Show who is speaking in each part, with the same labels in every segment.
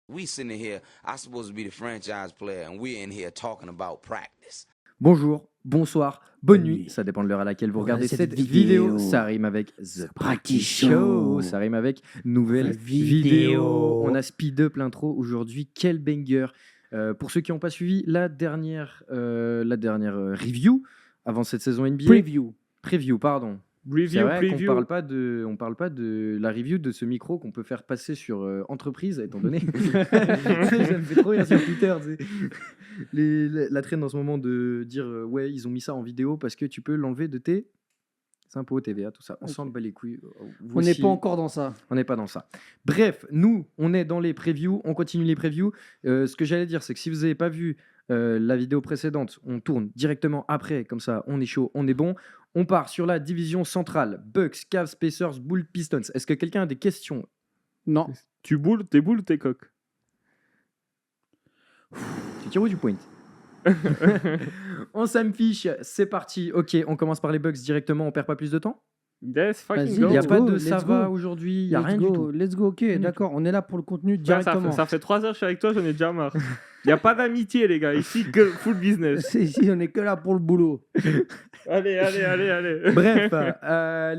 Speaker 1: We sitting here, I'm supposed to be the franchise player, and we're in here talking about practice.
Speaker 2: Bonjour, bonsoir, bonne nuit, ça dépend de l'heure à laquelle vous regardez cette vidéo. Ça rime avec The Practice Show, ça rime avec nouvelle vidéo. On a speed up l'intro aujourd'hui, quel banger. Pour ceux qui n'ont pas suivi la dernière review avant cette saison NBA. Preview, pardon. C'est vrai qu'on parle pas de la review de ce micro qu'on peut faire passer sur entreprise, étant donné. Ça me fait trop rire sur Twitter. La traîne en ce moment de dire ouais, ils ont mis ça en vidéo parce que tu peux l'enlever de tes impôts, TVA, tout ça. On s'en bat les couilles.
Speaker 3: On n'est pas encore dans ça.
Speaker 2: On n'est pas dans ça. Bref, nous, on est dans les previews. On continue les previews. Ce que j'allais dire, c'est que si vous n'avez pas vu la vidéo précédente, on tourne directement après. Comme ça, on est chaud, on est bon. On part sur la division centrale. Bucks, Cavs, Pacers, Bulls, Pistons. Est-ce que quelqu'un a des questions?
Speaker 3: Non.
Speaker 4: T'es boule ou t'es coq?
Speaker 2: Tu tires où du point? On s'amfiche, c'est parti. Ok, on commence par les Bucks directement, on perd pas plus de temps.
Speaker 4: Yes, fucking
Speaker 3: Vas-y,
Speaker 4: go.
Speaker 2: Il n'y a
Speaker 3: Let's
Speaker 2: pas
Speaker 3: go,
Speaker 2: de
Speaker 3: let's
Speaker 2: ça
Speaker 3: go.
Speaker 2: va aujourd'hui, il n'y a rien du tout.
Speaker 3: Let's go, ok, d'accord. On est là pour le contenu
Speaker 4: Ouais,
Speaker 3: directement.
Speaker 4: ça fait 3 heures que je suis avec toi, j'en ai déjà marre. Il n'y a pas d'amitié, les gars. Ici, que full business.
Speaker 3: Ici, on est que là pour le boulot.
Speaker 4: Allez.
Speaker 2: Bref,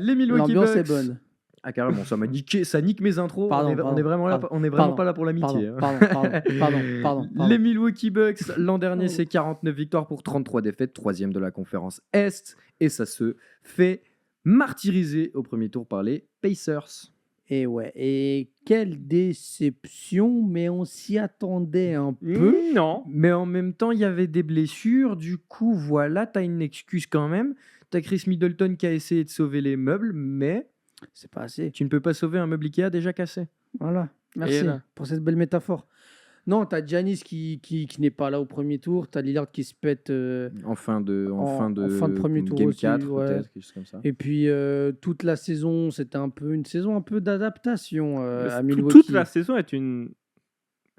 Speaker 2: les Milwaukee
Speaker 3: L'ambiance
Speaker 2: Bucks.
Speaker 3: est bonne.
Speaker 2: Ah carrément, ça m'a niqué, ça nique mes intros.
Speaker 3: Pardon,
Speaker 2: on est vraiment là, on est vraiment pas là pour l'amitié.
Speaker 3: Pardon.
Speaker 2: Les Milwaukee Bucks, l'an dernier, c'est 49 victoires pour 33 défaites, troisième de la conférence Est, et ça se fait martyriser au premier tour par les Pacers.
Speaker 3: Et ouais, et quelle déception, mais on s'y attendait un peu.
Speaker 4: Non.
Speaker 2: Mais en même temps, il y avait des blessures, du coup, voilà, t'as une excuse quand même. T'as Chris Middleton qui a essayé de sauver les meubles, mais
Speaker 3: C'est pas assez.
Speaker 2: tu ne peux pas sauver un meuble Ikea déjà cassé.
Speaker 3: Voilà, merci
Speaker 4: Et là.
Speaker 3: pour cette belle métaphore. Non, t'as Giannis qui n'est pas là au premier tour, t'as Lillard qui se pète,
Speaker 2: En fin de
Speaker 3: premier tour
Speaker 2: Game
Speaker 3: aussi,
Speaker 2: 4,
Speaker 3: ouais.
Speaker 2: peut-être, quelque chose comme ça.
Speaker 3: et puis toute la saison, c'était une saison un peu d'adaptation à
Speaker 4: Tout-
Speaker 3: Milwaukee.
Speaker 4: Toute la saison est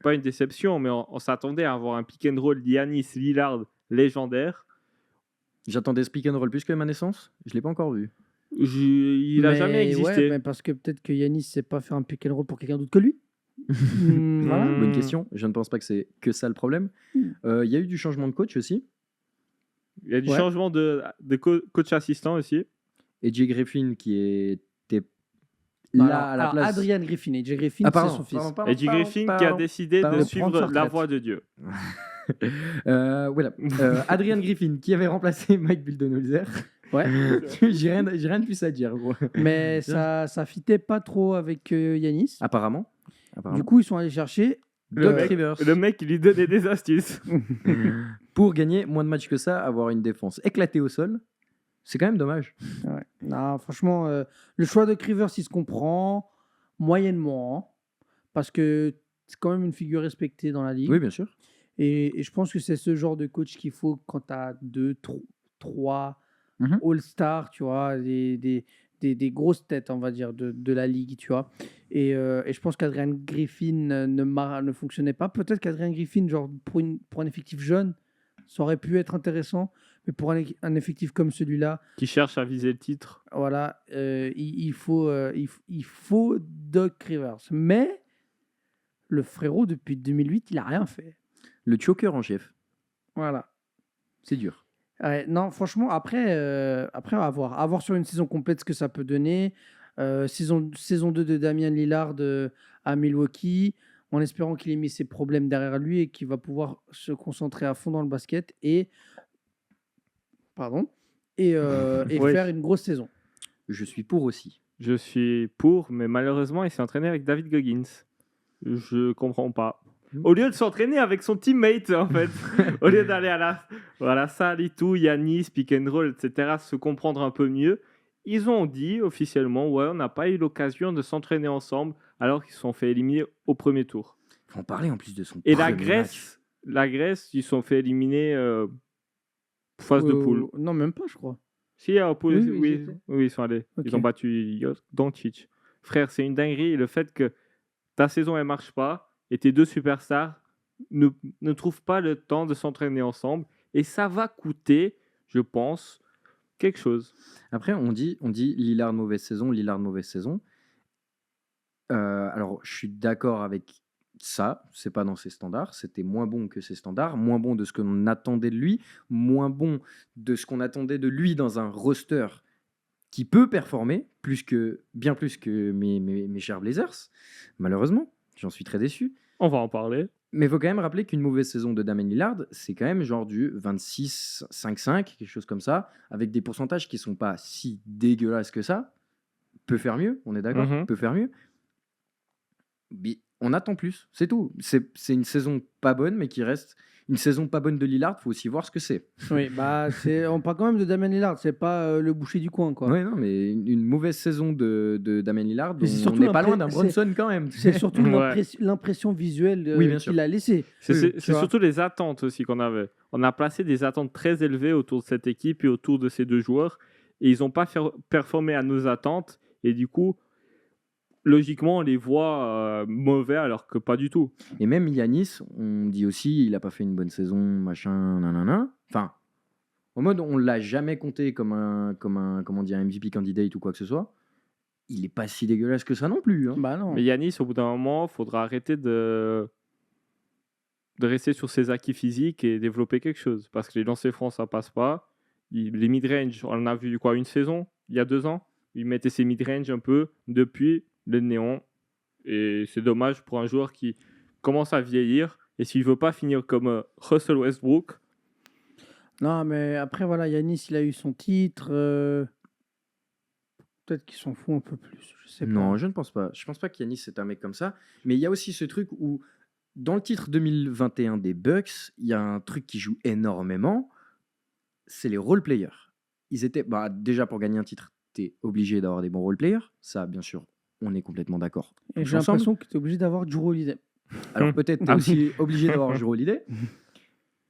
Speaker 4: pas une déception, mais on s'attendait à avoir un pick and roll Giannis Lillard légendaire.
Speaker 2: J'attendais ce pick and roll plus que ma naissance. Je l'ai pas encore vu.
Speaker 4: Il a
Speaker 3: Mais
Speaker 4: jamais existé.
Speaker 3: Ouais, mais parce que peut-être que Giannis sait pas faire un pick and roll pour quelqu'un d'autre que lui. Voilà.
Speaker 2: Bonne question. Je ne pense pas que c'est que ça le problème. Il y a eu du changement de coach aussi.
Speaker 4: Il y a du
Speaker 3: Ouais.
Speaker 4: changement de coach assistant aussi.
Speaker 2: Et Jay Griffin qui était
Speaker 3: Non,
Speaker 2: là à la
Speaker 3: alors,
Speaker 2: place.
Speaker 3: Adrian Griffin. Et Jay Griffin,
Speaker 2: Ah,
Speaker 3: c'est
Speaker 2: pardon,
Speaker 3: son fils.
Speaker 2: pardon,
Speaker 4: Et Jay Griffin qui a
Speaker 2: pardon.
Speaker 4: décidé
Speaker 2: Pardon.
Speaker 4: de
Speaker 3: De prendre
Speaker 4: suivre
Speaker 3: sa
Speaker 4: la
Speaker 3: retraite.
Speaker 4: voie de Dieu.
Speaker 2: Voilà. Adrian Griffin qui avait remplacé Mike Budenholzer.
Speaker 3: Ouais.
Speaker 2: j'ai rien de plus à dire, gros.
Speaker 3: Mais ça fitait pas trop avec Giannis.
Speaker 2: Apparemment.
Speaker 3: Du coup, ils sont allés chercher
Speaker 2: Doc
Speaker 4: mec-
Speaker 2: Rivers.
Speaker 4: Le mec, il lui donnait des astuces.
Speaker 2: Pour gagner moins de matchs que ça, avoir une défense éclatée au sol, c'est quand même dommage.
Speaker 3: Ouais. Non, franchement, le choix de Rivers, il se comprend moyennement. Hein, parce que c'est quand même une figure respectée dans la ligue.
Speaker 2: Oui, bien sûr.
Speaker 3: Et je pense que c'est ce genre de coach qu'il faut quand tu as 2, 3
Speaker 2: Mhm.
Speaker 3: All-Stars, tu vois, des grosses têtes, on va dire, de la ligue, tu vois. Et je pense qu'Adrian Griffin ne fonctionnait pas. Peut-être qu'Adrian Griffin, genre, pour un effectif jeune, ça aurait pu être intéressant. Mais pour un effectif comme celui-là,
Speaker 4: Qui cherche à viser le titre.
Speaker 3: voilà, il faut Doc Rivers. Mais le frérot, depuis 2008, il n'a rien fait.
Speaker 2: Le choker en chef,
Speaker 3: Voilà.
Speaker 2: c'est dur.
Speaker 3: Ouais, non, franchement, après on va voir. À voir sur une saison complète ce que ça peut donner. Saison 2 de Damian Lillard à Milwaukee, en espérant qu'il ait mis ses problèmes derrière lui et qu'il va pouvoir se concentrer à fond dans le basket et
Speaker 4: Oui.
Speaker 3: faire une grosse saison.
Speaker 2: Je suis pour aussi.
Speaker 4: Je suis pour, mais malheureusement, il s'est entraîné avec David Goggins. Je comprends pas. Au lieu de s'entraîner avec son teammate, en fait, au lieu d'aller à la salle et tout, Yanis, pick and roll, etc., se comprendre un peu mieux, ils ont dit officiellement, ouais, on n'a pas eu l'occasion de s'entraîner ensemble, alors qu'ils se sont fait éliminer au premier tour.
Speaker 2: Faut en parler en plus de son
Speaker 4: Et
Speaker 2: premier
Speaker 4: la Grèce, ils se sont fait éliminer phase de poule.
Speaker 3: Non, même pas, je crois.
Speaker 4: Si, en poule,
Speaker 3: Oui, ils y
Speaker 4: oui,
Speaker 3: étaient.
Speaker 4: oui, ils sont allés.
Speaker 3: Ok.
Speaker 4: Ils ont battu Doncic. Frère, c'est une dinguerie. Le fait que ta saison, elle marche pas et tes deux superstars ne trouvent pas le temps de s'entraîner ensemble. Et ça va coûter, je pense, quelque chose.
Speaker 2: Après, on dit Lillard mauvaise saison. Alors, je suis d'accord avec ça, c'est pas dans ses standards. C'était moins bon que ses standards, moins bon de ce qu'on attendait de lui, moins bon de ce qu'on attendait de lui dans un roster qui peut performer bien plus que mes chers Blazers. Malheureusement, j'en suis très déçu.
Speaker 4: On va en parler.
Speaker 2: Mais il faut quand même rappeler qu'une mauvaise saison de Damian Lillard, c'est quand même genre du 26-5-5, quelque chose comme ça, avec des pourcentages qui sont pas si dégueulasses que ça. Peut faire mieux, on est d'accord, peut faire mieux. Mais on attend plus, c'est tout. C'est une saison pas bonne, mais qui reste une saison pas bonne de Lillard. Faut aussi voir ce que c'est.
Speaker 3: Oui, bah on parle quand même de Damian Lillard, c'est pas le boucher du coin, quoi.
Speaker 2: Ouais, non, mais une mauvaise saison de Damian Lillard,
Speaker 3: Mais c'est
Speaker 2: on
Speaker 3: surtout
Speaker 2: n'est pas loin d'un Bronson quand même.
Speaker 3: C'est surtout
Speaker 4: Ouais.
Speaker 3: l'impression visuelle
Speaker 2: Oui, bien sûr.
Speaker 3: qu'il a laissée.
Speaker 4: C'est
Speaker 3: tu vois.
Speaker 4: surtout les attentes aussi qu'on avait. On a placé des attentes très élevées autour de cette équipe et autour de ces deux joueurs. Et ils n'ont pas performé à nos attentes. Et du coup, logiquement, on les voit mauvais alors que pas du tout.
Speaker 2: Et même Yanis, on dit aussi, il a pas fait une bonne saison, machin, nanana. Enfin, en mode, on l'a jamais compté comme un comment dire, MVP candidate ou quoi que ce soit. Il est pas si dégueulasse que ça non plus. Hein.
Speaker 3: Bah non.
Speaker 4: Mais Yanis, au bout d'un moment, il faudra arrêter de rester sur ses acquis physiques et développer quelque chose. Parce que les lancers francs, ça passe pas. Les mid-range, on en a vu quoi, une saison, il y a 2 ans. Il mettait ses mid-range un peu depuis le néon. Et c'est dommage pour un joueur qui commence à vieillir. Et s'il veut pas finir comme Russell Westbrook,
Speaker 3: Non, mais après, voilà, Yanis, il a eu son titre. Peut-être qu'il s'en fout un peu plus. Je sais
Speaker 2: Non,
Speaker 3: pas.
Speaker 2: je ne pense pas. Je pense pas qu'Yanis c'est un mec comme ça. Mais il y a aussi ce truc où, dans le titre 2021 des Bucks, il y a un truc qui joue énormément. C'est les role players. Ils étaient, déjà pour gagner un titre, tu es obligé d'avoir des bons role players. Ça, bien sûr, on est complètement d'accord.
Speaker 3: Et
Speaker 2: tous
Speaker 3: j'ai
Speaker 2: ensemble.
Speaker 3: l'impression que tu es obligé d'avoir Jrue Holiday.
Speaker 2: Alors peut-être tu es aussi obligé d'avoir Jrue Holiday.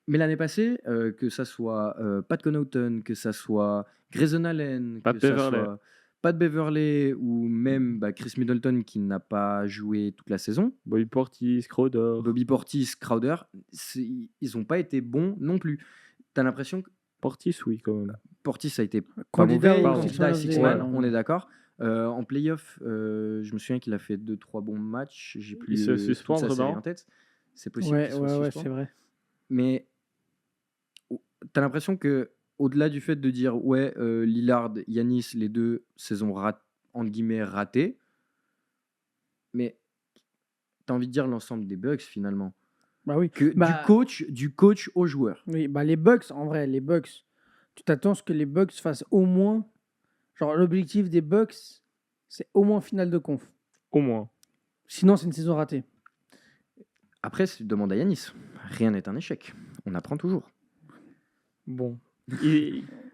Speaker 2: Mais l'année passée, que ça soit Pat Connaughton, que ça soit Grayson Allen,
Speaker 4: Pat
Speaker 2: que ça
Speaker 4: Beverley.
Speaker 2: soit Pat Beverley ou même Chris Middleton qui n'a pas joué toute la saison,
Speaker 4: Bobby Portis, Crowder.
Speaker 2: Bobby Portis, Crowder, ils n'ont pas été bons non plus. Tu as l'impression que
Speaker 4: Portis, oui, quand même.
Speaker 2: Portis a été pas
Speaker 3: Candidat
Speaker 2: mauvais,
Speaker 3: au
Speaker 4: pardon.
Speaker 2: candidat à
Speaker 3: Six
Speaker 2: Six
Speaker 3: Man
Speaker 2: Man,
Speaker 3: of the
Speaker 2: on
Speaker 3: Year.
Speaker 2: est d'accord. En playoff, je me souviens qu'il a fait 2-3 bons matchs. J'ai plus
Speaker 4: Il se
Speaker 2: toute sa
Speaker 4: suspendre,
Speaker 2: série
Speaker 4: non
Speaker 2: en tête. C'est possible.
Speaker 3: Ouais,
Speaker 2: qu'il soit
Speaker 3: ouais,
Speaker 2: suspens.
Speaker 3: c'est vrai.
Speaker 2: Mais tu as l'impression que au-delà du fait de dire ouais, Lillard, Yanis, les deux saisons entre guillemets ratées, mais tu as envie de dire l'ensemble des Bucks finalement.
Speaker 3: Bah oui.
Speaker 2: Que
Speaker 3: Bah,
Speaker 2: du coach au joueur.
Speaker 3: Oui, bah les Bucks, en vrai, les Bucks, tu t'attends à ce que les Bucks fassent au moins. Genre, l'objectif des Bucks, c'est au moins finale de conf.
Speaker 4: Au moins.
Speaker 3: Sinon, c'est une saison ratée.
Speaker 2: Après, si tu demandes à Yanis, rien n'est un échec. On apprend toujours.
Speaker 4: Bon.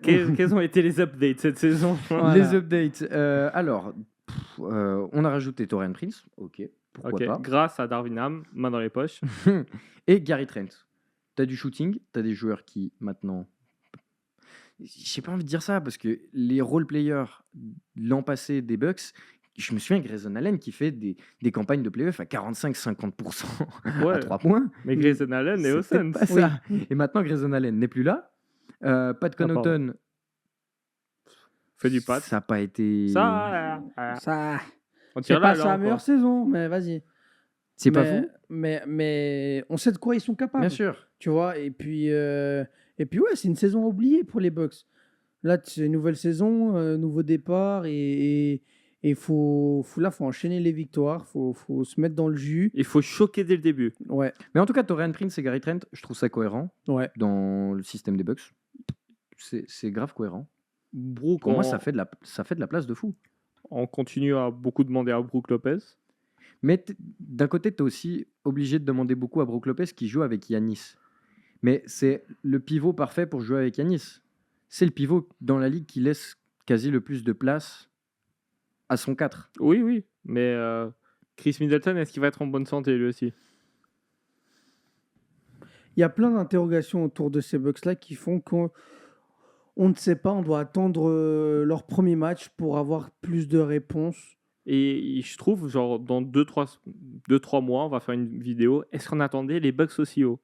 Speaker 4: Quels ont été les updates cette saison?
Speaker 3: Voilà.
Speaker 2: Les updates. Alors, on a rajouté Taurean Prince. Ok, pourquoi
Speaker 4: Ok,
Speaker 2: pas.
Speaker 4: grâce à Darvin Ham, main dans les poches.
Speaker 2: Et Gary Trent. Tu as du shooting, tu as des joueurs qui maintenant. J'ai pas envie de dire ça parce que les role players l'an passé des Bucks, je me souviens Grayson Allen qui fait des campagnes de playoff à 45-50%
Speaker 4: Ouais.
Speaker 2: à 3 points.
Speaker 4: Mais Grayson Allen est au
Speaker 2: C'était
Speaker 4: Suns.
Speaker 2: pas ça. Et maintenant Grayson Allen n'est plus là. Pat Connaughton,
Speaker 4: Fait du pat.
Speaker 2: ça n'a pas été.
Speaker 4: Ça,
Speaker 3: Ça,
Speaker 4: on
Speaker 3: c'est
Speaker 4: tire
Speaker 3: pas
Speaker 4: là,
Speaker 3: sa meilleure saison, mais vas-y.
Speaker 2: C'est pas
Speaker 3: Mais-
Speaker 2: fou.
Speaker 3: Mais on sait de quoi ils sont capables.
Speaker 2: Bien sûr.
Speaker 3: Tu vois, et puis ouais, c'est une saison oubliée pour les Bucks. Là, c'est une nouvelle saison, nouveau départ, et faut enchaîner les victoires, faut se mettre dans le jus.
Speaker 4: Il faut choquer dès le début.
Speaker 3: Ouais,
Speaker 2: Mais en tout cas, Taurean Prince et Gary Trent, je trouve ça cohérent
Speaker 3: ouais.
Speaker 2: dans le système des Bucks. C'est grave cohérent.
Speaker 4: Brook,
Speaker 2: Pour moi, ça fait de la place de fou.
Speaker 4: on continue à beaucoup demander à Brook Lopez.
Speaker 2: Mais d'un côté, tu es aussi obligé de demander beaucoup à Brook Lopez qui joue avec Yanis. Mais c'est le pivot parfait pour jouer avec Yanis. C'est le pivot dans la ligue qui laisse quasi le plus de place à son 4.
Speaker 4: Oui, oui. Mais Chris Middleton, est-ce qu'il va être en bonne santé lui aussi?
Speaker 3: Il y a plein d'interrogations autour de ces Bucks-là qui font qu'on ne sait pas, on doit attendre leur premier match pour avoir plus de réponses.
Speaker 4: Et je trouve, genre, dans 2-3 mois, on va faire une vidéo. Est-ce qu'on attendait les Bucks aussi haut?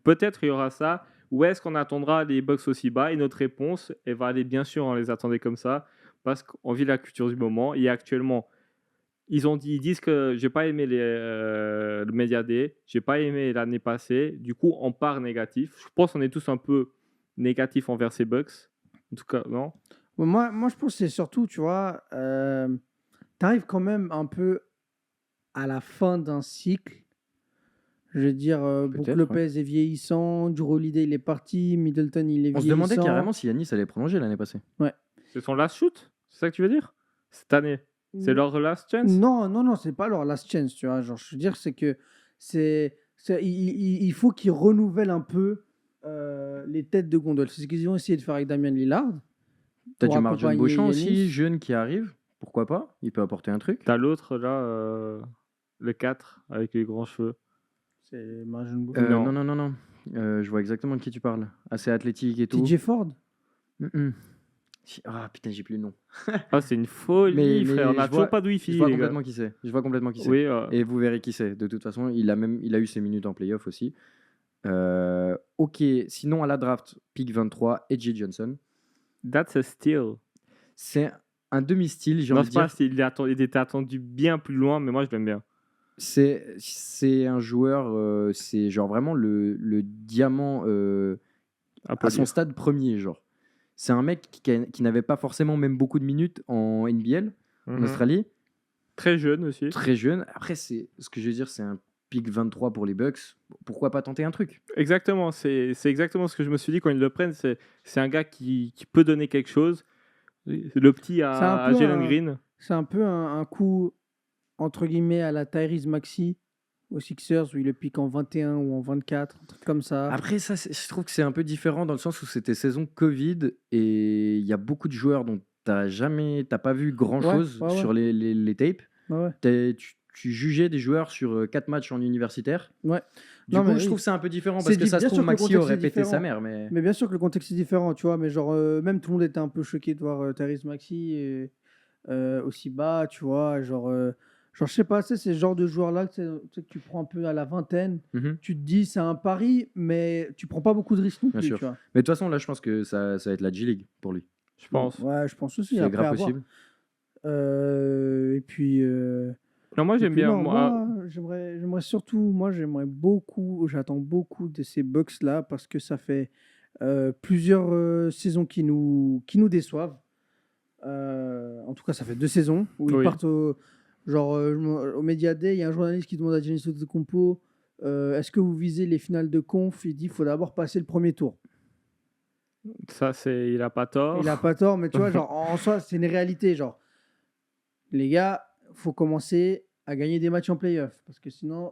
Speaker 4: Peut-être il y aura ça. Ou est-ce qu'on attendra les Bucks aussi bas? Et notre réponse, elle va aller, bien sûr, on les attendait comme ça. Parce qu'on vit la culture du moment. Et actuellement, Ils disent que j'ai pas aimé le Media Day, j'ai pas aimé l'année passée. Du coup, on part négatif. Je pense qu'on est tous un peu négatifs envers ces Bucks. En tout cas, non.
Speaker 3: Moi, je pense que c'est surtout, tu vois, tu arrives quand même un peu à la fin d'un cycle. Je veux dire, Brook
Speaker 2: Peut-être,
Speaker 3: Lopez est vieillissant, Drew Holiday il est parti, Middleton il est
Speaker 2: On se
Speaker 3: vieillissant.
Speaker 2: demandait carrément si Yanis allait prolonger l'année passée.
Speaker 4: C'est son last shoot? C'est ça que tu veux dire? Cette année? C'est leur last chance?
Speaker 3: Non, c'est pas leur last chance, tu vois. Genre, je veux dire, c'est que il faut qu'ils renouvellent un peu les têtes de gondole. C'est ce qu'ils ont essayé de faire avec Damian Lillard.
Speaker 2: T'as
Speaker 3: pour
Speaker 2: du Marjon
Speaker 3: accompagner
Speaker 2: Beauchamp
Speaker 3: Giannis.
Speaker 2: aussi, jeune qui arrive. Pourquoi pas? Il peut apporter un truc.
Speaker 4: T'as l'autre là, le 4 avec les grands cheveux.
Speaker 3: C'est Marjon Beauchamp.
Speaker 2: Non. Je vois exactement de qui tu parles. Assez athlétique et tout.
Speaker 3: TJ Ford.
Speaker 2: Mm-mm. Ah putain, j'ai plus le nom.
Speaker 4: Ah, c'est une folie,
Speaker 2: Mais
Speaker 4: frère. On
Speaker 2: je
Speaker 4: n'a toujours
Speaker 2: vois-
Speaker 4: pas de
Speaker 2: Je
Speaker 4: wifi,
Speaker 2: vois
Speaker 4: les gars.
Speaker 2: complètement qui c'est. Je vois complètement qui c'est.
Speaker 4: Oui,
Speaker 2: Et vous verrez qui c'est. De toute façon, il a eu ses minutes en playoff aussi. Ok, sinon à la draft, pick 23, AJ Johnson.
Speaker 4: that's a steal.
Speaker 2: C'est un demi-style, j'ai
Speaker 4: Non,
Speaker 2: envie de
Speaker 4: c'est pas
Speaker 2: dire.
Speaker 4: un steal. Il était attendu bien plus loin, mais moi, je l'aime bien.
Speaker 2: C'est un joueur, c'est genre vraiment le diamant à son stade premier, genre. C'est un mec qui n'avait pas forcément même beaucoup de minutes en NBL, en
Speaker 4: Mhm.
Speaker 2: Australie.
Speaker 4: Très jeune aussi.
Speaker 2: Très jeune. Après, ce que je veux dire, c'est un pick 23 pour les Bucks. Pourquoi pas tenter un truc?
Speaker 4: Exactement, c'est exactement ce que je me suis dit quand ils le prennent. C'est un gars qui peut donner quelque chose. Le petit
Speaker 3: C'est un
Speaker 4: à
Speaker 3: peu
Speaker 4: Jalen
Speaker 3: un-
Speaker 4: Green.
Speaker 3: C'est un peu un coup, entre guillemets, à la Tyrese Maxey aux Sixers où il le pique en 21 ou en 24, un truc comme ça.
Speaker 2: Après, ça, je trouve que c'est un peu différent dans le sens où c'était saison Covid et il y a beaucoup de joueurs dont t'as pas vu grand chose
Speaker 3: Ouais.
Speaker 2: sur les tapes.
Speaker 3: Ouais.
Speaker 2: Tu jugeais des joueurs sur 4 matchs en universitaire.
Speaker 3: Ouais.
Speaker 2: Du
Speaker 3: Non,
Speaker 2: coup,
Speaker 3: mais
Speaker 2: je
Speaker 3: oui.
Speaker 2: trouve que c'est un peu différent
Speaker 3: C'est
Speaker 2: parce que ça se
Speaker 3: bien
Speaker 2: trouve,
Speaker 3: sûr que le
Speaker 2: Maxi
Speaker 3: contexte
Speaker 2: aurait
Speaker 3: est
Speaker 2: pété sa
Speaker 3: différent.
Speaker 2: mère. Mais...
Speaker 3: Mais bien sûr que le contexte est différent, tu vois. Mais genre, même tout le monde était un peu choqué de voir Tyrese Maxey aussi bas, tu vois. Genre, je sais pas, c'est ce genre de joueur-là que tu prends un peu à la vingtaine.
Speaker 2: Mhm.
Speaker 3: Tu te dis, c'est un pari, mais tu prends pas beaucoup de risques non
Speaker 2: Bien
Speaker 3: plus,
Speaker 2: sûr.
Speaker 3: tu vois.
Speaker 2: Mais de toute façon, là, je pense que ça va être la G-League pour lui.
Speaker 4: Je pense.
Speaker 3: Ouais, je pense aussi.
Speaker 2: C'est
Speaker 3: Après,
Speaker 2: grave
Speaker 3: à voir.
Speaker 2: possible.
Speaker 3: Et puis.
Speaker 4: Non, moi,
Speaker 3: Et
Speaker 4: j'aime
Speaker 3: puis
Speaker 4: bien.
Speaker 3: non,
Speaker 4: Moi,
Speaker 3: j'aimerais surtout, j'attends beaucoup de ces Bucks là parce que ça fait plusieurs saisons qui nous déçoivent. En tout cas, ça fait 2 saisons où ils
Speaker 4: Oui.
Speaker 3: partent au Media Day. Il y a un journaliste qui demande à Giannis Antetokounmpo est-ce que vous visez les finales de conf? Il dit il faut d'abord passer le premier tour.
Speaker 4: ça, il a pas tort.
Speaker 3: Il a pas tort, mais tu vois, genre en soi, c'est une réalité. Genre, les gars, faut commencer à gagner des matchs en playoff parce que sinon.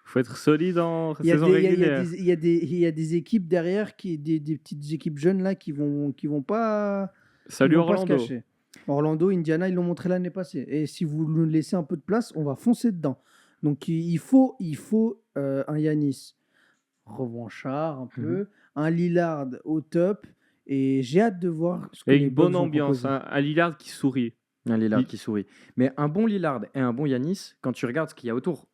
Speaker 4: Faut être solide en
Speaker 3: Il y a
Speaker 4: saison
Speaker 3: des- il y a-
Speaker 4: régulière.
Speaker 3: il y a des équipes derrière, des petites équipes jeunes là qui vont pas,
Speaker 4: Salut
Speaker 3: ils vont pas se
Speaker 4: Orlando.
Speaker 3: cacher. Orlando, Indiana, ils l'ont montré l'année passée. Et si vous nous laissez un peu de place, on va foncer dedans. Donc il faut un Yanis revanchard un peu, un Lillard au top. Et j'ai hâte de voir ce que
Speaker 4: Et
Speaker 3: les
Speaker 4: une bonne
Speaker 3: Bucks vont
Speaker 4: ambiance.
Speaker 3: proposer.
Speaker 4: Un Lillard qui sourit.
Speaker 2: Un Lillard
Speaker 4: Il-
Speaker 2: qui sourit. Mais un bon Lillard et un bon Yanis, quand tu regardes ce qu'il y a autour,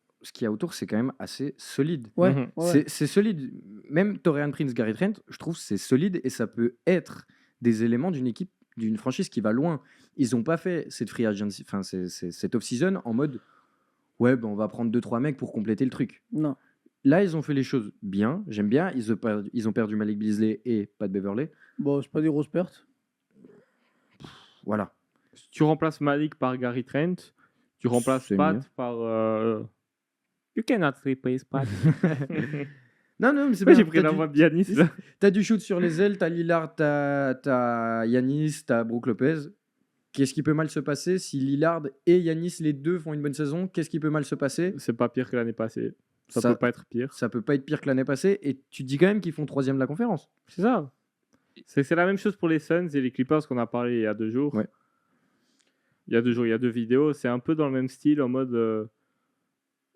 Speaker 2: c'est quand même assez solide.
Speaker 3: Ouais,
Speaker 4: Mhm.
Speaker 3: ouais.
Speaker 2: C'est solide. Même Torian Prince, Gary Trent, je trouve que c'est solide et ça peut être des éléments d'une équipe, d'une franchise qui va loin. Ils n'ont pas fait cette free agency, enfin cette off-season en mode ouais, ben, on va prendre 2-3 mecs pour compléter le truc.
Speaker 3: Non.
Speaker 2: Là, ils ont fait les choses bien. J'aime bien. Ils ont perdu Malik Beasley et Pat Beverley.
Speaker 3: Bon, c'est pas des grosses pertes.
Speaker 2: Voilà.
Speaker 4: Tu remplaces Malik par Gary Trent. Tu remplaces
Speaker 2: C'est
Speaker 4: Pat
Speaker 2: mieux.
Speaker 4: par. You cannot replace Pat.
Speaker 2: Non, mais c'est
Speaker 4: Ouais,
Speaker 2: bien.
Speaker 4: j'ai pris la voix de Yanis. là.
Speaker 2: T'as du shoot sur les ailes, t'as Lillard, t'as Yanis, t'as Brook Lopez. Qu'est-ce qui peut mal se passer si Lillard et Yanis, les deux, font une bonne saison? Qu'est-ce qui peut mal se passer?
Speaker 4: C'est pas pire que l'année passée. Ça
Speaker 2: Ça-
Speaker 4: peut pas être pire.
Speaker 2: Ça peut pas être pire que l'année passée. Et tu te dis quand même qu'ils font 3e de la conférence.
Speaker 4: C'est ça. C'est la même chose pour les Suns et les Clippers qu'on a parlé il y a 2 jours.
Speaker 2: Ouais.
Speaker 4: Il y a 2 jours, il y a 2 vidéos. C'est un peu dans le même style, en mode.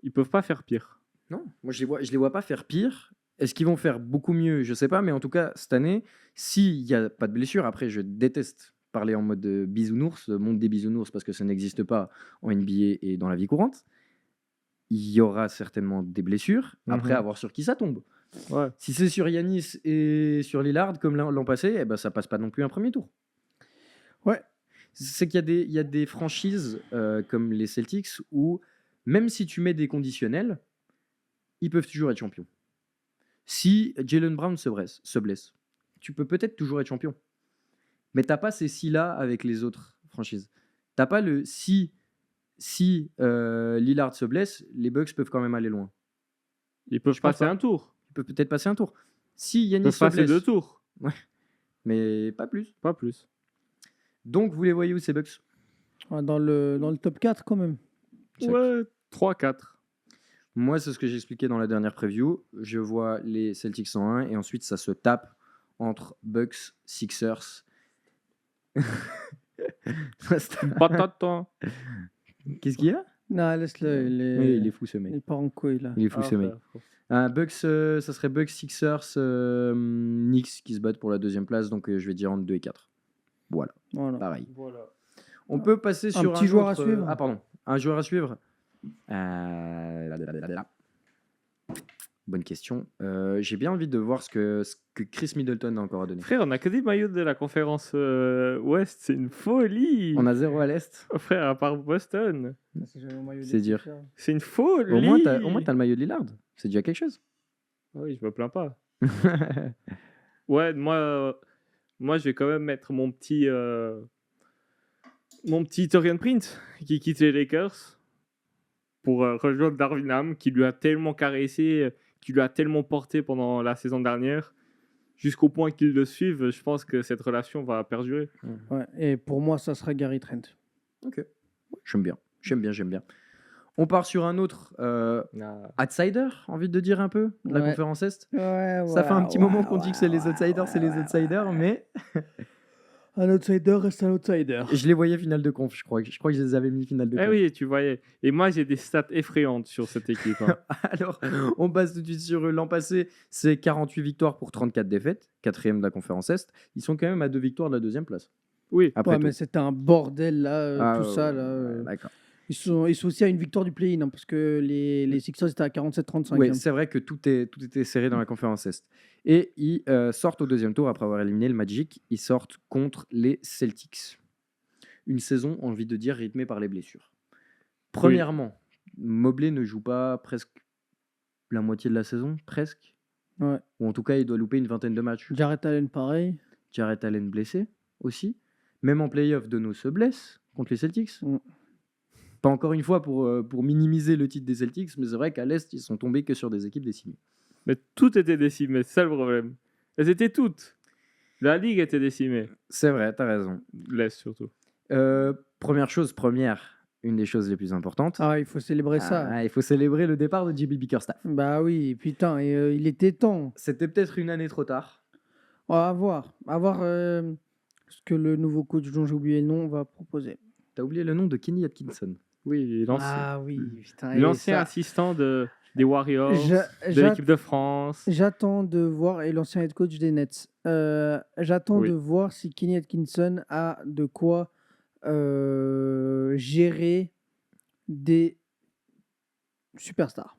Speaker 4: Ils peuvent pas faire pire.
Speaker 2: Non, moi je les vois pas faire pire. Est-ce qu'ils vont faire beaucoup mieux? Je sais pas, mais en tout cas, cette année, s'il n'y a pas de blessure, après je déteste parler en mode bisounours, monde des bisounours, parce que ça n'existe pas en NBA et dans la vie courante. Il y aura certainement des blessures, après
Speaker 4: Mhm.
Speaker 2: à voir sur qui ça tombe.
Speaker 4: Ouais.
Speaker 2: Si c'est sur Yanis et sur Lillard, comme l'an passé, eh ben, ça passe pas non plus un premier tour.
Speaker 3: Ouais.
Speaker 2: C'est qu'il y a des franchises comme les Celtics où, même si tu mets des conditionnels, ils peuvent toujours être champions. Si Jaylen Brown se blesse, tu peux peut-être toujours être champion. Mais t'as pas ces si-là avec les autres franchises. T'as pas le si Lillard se blesse, les Bucks peuvent quand même aller loin.
Speaker 4: Ils peuvent
Speaker 2: Je pense
Speaker 4: passer
Speaker 2: pas.
Speaker 4: un tour.
Speaker 2: Ils peuvent peut-être passer un tour. Si
Speaker 4: Ils
Speaker 2: Yannis
Speaker 4: peuvent
Speaker 2: se
Speaker 4: passer
Speaker 2: blesse,
Speaker 4: 2 tours.
Speaker 2: mais pas plus.
Speaker 4: Pas plus.
Speaker 2: Donc vous les voyez où ces Bucks?
Speaker 3: Ouais, dans le top 4 quand même.
Speaker 2: Check.
Speaker 4: Ouais, 3-4.
Speaker 2: Moi, c'est ce que j'ai expliqué dans la dernière preview. Je vois les Celtics en 1 et ensuite ça se tape entre Bucks, Sixers.
Speaker 4: Patata.
Speaker 2: Qu'est-ce qu'il y a?
Speaker 3: Non, laisse-le.
Speaker 2: Oui, il est fou ce
Speaker 3: Il
Speaker 2: mec.
Speaker 3: part en couille là.
Speaker 2: Il est fou ce mec. Bucks, ça serait Bucks, Sixers, Knicks qui se battent pour la deuxième place. Donc je vais dire entre 2 et 4. Voilà,
Speaker 3: Voilà.
Speaker 2: pareil.
Speaker 4: Voilà.
Speaker 2: On peut passer sur
Speaker 3: petit joueur à
Speaker 2: autre,
Speaker 3: suivre.
Speaker 2: Ah pardon, un joueur à suivre. Bonne question. J'ai bien envie de voir ce que Chris Middleton a encore à donner.
Speaker 4: Frère, on a que des maillots de la conférence Ouest, c'est une folie.
Speaker 2: On a 0 à l'Est.
Speaker 4: Oh, frère, à part Boston,
Speaker 2: C'est dur.
Speaker 4: c'est une folie.
Speaker 2: Au moins, t'as le maillot de Lillard. C'est déjà quelque chose.
Speaker 4: Oui, je me plains pas. Ouais, moi, je vais quand même mettre mon petit Taurean Prince qui quitte les Lakers pour rejoindre Darvin Ham, qui lui a tellement caressé, qui lui a tellement porté pendant la saison dernière, jusqu'au point qu'il le suive. Je pense que cette relation va perdurer.
Speaker 3: Ouais, et pour moi, ça sera Gary Trent.
Speaker 2: Ok. J'aime bien. On part sur un autre outsider, envie de dire un peu, de la
Speaker 3: Ouais.
Speaker 2: conférence Est.
Speaker 3: Ouais,
Speaker 2: Ça fait un petit moment qu'on dit que c'est les outsiders, mais
Speaker 3: Un outsider reste un outsider.
Speaker 2: je les voyais finale de conf, je crois que je les avais mis finale de conf.
Speaker 4: Eh oui, tu voyais. Et moi, j'ai des stats effrayantes sur cette équipe. Hein.
Speaker 2: Alors, on passe tout de suite sur eux. L'an passé, c'est 48 victoires pour 34 défaites, 4e de la conférence Est. Ils sont quand même à 2 victoires de la 2e place.
Speaker 4: Oui.
Speaker 2: Après
Speaker 3: Ouais,
Speaker 2: tout.
Speaker 3: mais c'était un bordel là,
Speaker 2: Ah,
Speaker 3: tout ça là.
Speaker 2: D'accord.
Speaker 3: Ils sont aussi à une victoire du play-in, hein, parce que les Sixers étaient à 47-35.
Speaker 2: Oui,
Speaker 3: hein.
Speaker 2: c'est vrai que tout était serré dans la conférence Est. Et ils sortent au deuxième tour après avoir éliminé le Magic. Ils sortent contre les Celtics. Une saison, envie de dire, rythmée par les blessures. Premièrement, Mobley ne joue pas presque la moitié de la saison, presque.
Speaker 3: Ouais.
Speaker 2: Ou en tout cas, il doit louper une vingtaine de matchs.
Speaker 3: Jarrett Allen, pareil.
Speaker 2: Jarrett Allen blessé aussi. Même en playoff, Dono se blesse contre les Celtics.
Speaker 3: Mm.
Speaker 2: Pas encore une fois pour minimiser le titre des Celtics, mais c'est vrai qu'à l'Est, ils sont tombés que sur des équipes décimées.
Speaker 4: Mais tout était décimé, c'est ça le problème. Elles étaient toutes. La ligue était décimée.
Speaker 2: C'est vrai, t'as raison.
Speaker 4: L'Est surtout.
Speaker 2: Première, une des choses les plus importantes.
Speaker 3: Ah, il faut célébrer ça.
Speaker 2: Il faut célébrer le départ de JB Bickerstaff.
Speaker 3: Bah oui, putain, et il était temps.
Speaker 2: C'était peut-être une année trop tard.
Speaker 3: On va voir. À voir ce que le nouveau coach dont j'ai oublié le nom va proposer.
Speaker 2: T'as oublié le nom de Kenny Atkinson.
Speaker 4: Oui, l'ancien,
Speaker 3: Ah oui, putain.
Speaker 4: l'ancien
Speaker 3: et ça,
Speaker 4: assistant des Warriors, de
Speaker 3: j'a-
Speaker 4: l'équipe de France.
Speaker 3: J'attends de voir, et l'ancien head coach des Nets, j'attends
Speaker 4: Oui.
Speaker 3: de voir si Kenny Atkinson a de quoi gérer des superstars.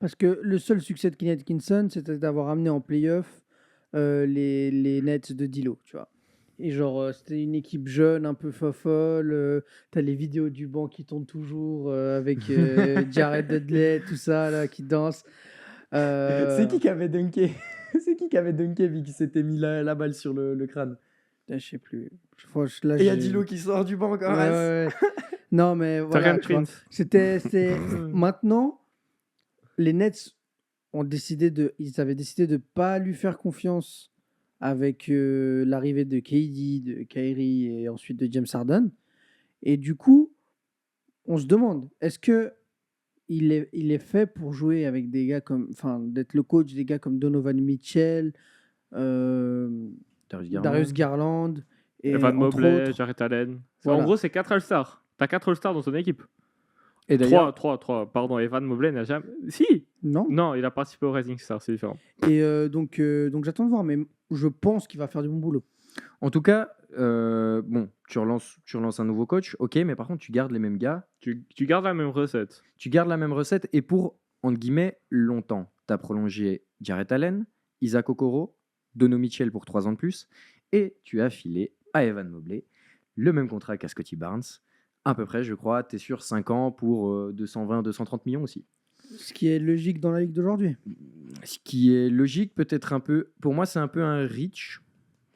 Speaker 3: Parce que le seul succès de Kenny Atkinson, c'était d'avoir amené en playoff les Nets de D'Lo, tu vois. Et genre, c'était une équipe jeune, un peu fofolle. T'as les vidéos du banc qui tournent toujours avec Jared Dudley, tout ça, là, qui danse.
Speaker 2: C'est qui avait dunké C'est qui avait dunké vu qu'il s'était mis la balle sur le crâne?
Speaker 3: Je sais plus. Là,
Speaker 2: Et il y a
Speaker 3: j'ai-
Speaker 2: D'Lo qui sort du banc quand
Speaker 3: Ouais,
Speaker 2: même.
Speaker 3: ouais, ouais. Non, mais voilà.
Speaker 4: Taurean
Speaker 3: tu vois.
Speaker 4: Prince.
Speaker 3: C'était maintenant, les Nets ils avaient décidé de pas lui faire confiance avec l'arrivée de KD, de Kyrie et ensuite de James Harden. Et du coup, on se demande, est-ce que il est fait pour jouer avec des gars comme, enfin, d'être le coach des gars comme Donovan Mitchell, Darius Garland et
Speaker 4: Evan
Speaker 3: entre
Speaker 4: Mobley,
Speaker 3: autres.
Speaker 4: Jarrett Allen.
Speaker 3: Voilà.
Speaker 4: En gros, c'est 4 All-Stars. T'as 4 All-Stars dans ton équipe.
Speaker 2: Et d'ailleurs,
Speaker 4: 3. Pardon, Evan Mobley n'a jamais. Si
Speaker 3: Non.
Speaker 4: Non, il a participé au Rising Star, c'est différent.
Speaker 3: Et donc j'attends de voir, mais je pense qu'il va faire du bon boulot.
Speaker 2: en tout cas, bon, tu relances un nouveau coach, ok, mais par contre, tu gardes les mêmes gars,
Speaker 4: Tu gardes la même recette.
Speaker 2: tu gardes la même recette, et pour, entre guillemets, longtemps, tu as prolongé Jarrett Allen, Isaac Okoro, Dono Mitchell pour 3 ans de plus, et tu as filé à Evan Mobley le même contrat qu'à Scotty Barnes. À peu près, je crois. Tu es sur 5 ans pour 220-230 millions aussi.
Speaker 3: Ce qui est logique dans la ligue d'aujourd'hui.
Speaker 2: Ce qui est logique, peut-être un peu. Pour moi, c'est un peu un reach.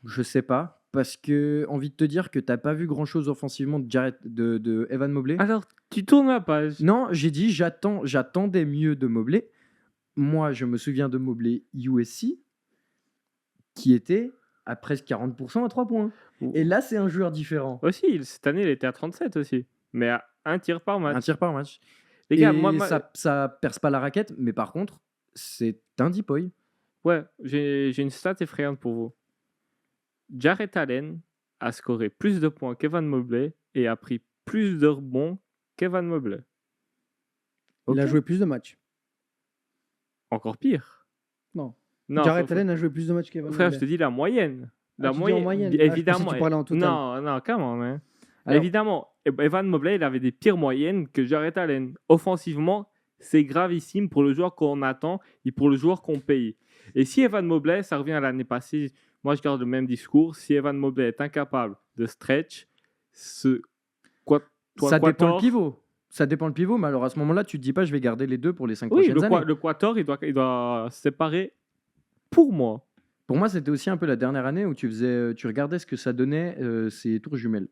Speaker 2: Je sais pas. Parce que, envie de te dire que t'as pas vu grand-chose offensivement de Evan Mobley.
Speaker 4: Alors, tu tournes la page.
Speaker 2: Non, j'ai dit j'attendais mieux de Mobley. Moi, je me souviens de Mobley USC qui était à presque 40% à 3 points. Et là, c'est un joueur différent.
Speaker 4: Aussi, cette année, il était à 37 aussi. Mais à un tir par match.
Speaker 2: Un tir par match.
Speaker 4: Les gars,
Speaker 2: Et ça perce pas la raquette, mais par contre, c'est un Dipoy.
Speaker 4: Ouais, j'ai une stat effrayante pour vous. Jarrett Allen a scoré plus de points qu'Evan Mobley et a pris plus de rebonds qu'Evan Mobley.
Speaker 3: Il a
Speaker 2: Ok.
Speaker 3: joué plus de matchs.
Speaker 4: Encore pire.
Speaker 3: Non.
Speaker 4: Non,
Speaker 3: Jarrett Allen a joué plus de matchs qu'Evan
Speaker 4: frère, je
Speaker 3: Mobley.
Speaker 4: te dis la moyenne. La
Speaker 3: Ah, tu dis en moyenne. Ah, je pensais que
Speaker 4: évidemment.
Speaker 3: tu parlais en total.
Speaker 4: Non, comment, hein.
Speaker 3: Alors-
Speaker 4: Évidemment, Evan Mobley, il avait des pires moyennes que Jarrett Allen. Offensivement, c'est gravissime pour le joueur qu'on attend et pour le joueur qu'on paye. Et si Evan Mobley, ça revient à l'année passée, moi je garde le même discours, si Evan Mobley est incapable de stretch,
Speaker 2: Ça dépend le pivot. Ça dépend le pivot, mais alors à ce moment-là, tu te dis pas je vais garder les deux pour les 5
Speaker 4: Oui,
Speaker 2: prochaines années.
Speaker 4: le quator, il doit se séparer pour moi.
Speaker 2: Pour moi, c'était aussi un peu la dernière année où tu regardais ce que ça donnait ces tours jumelles.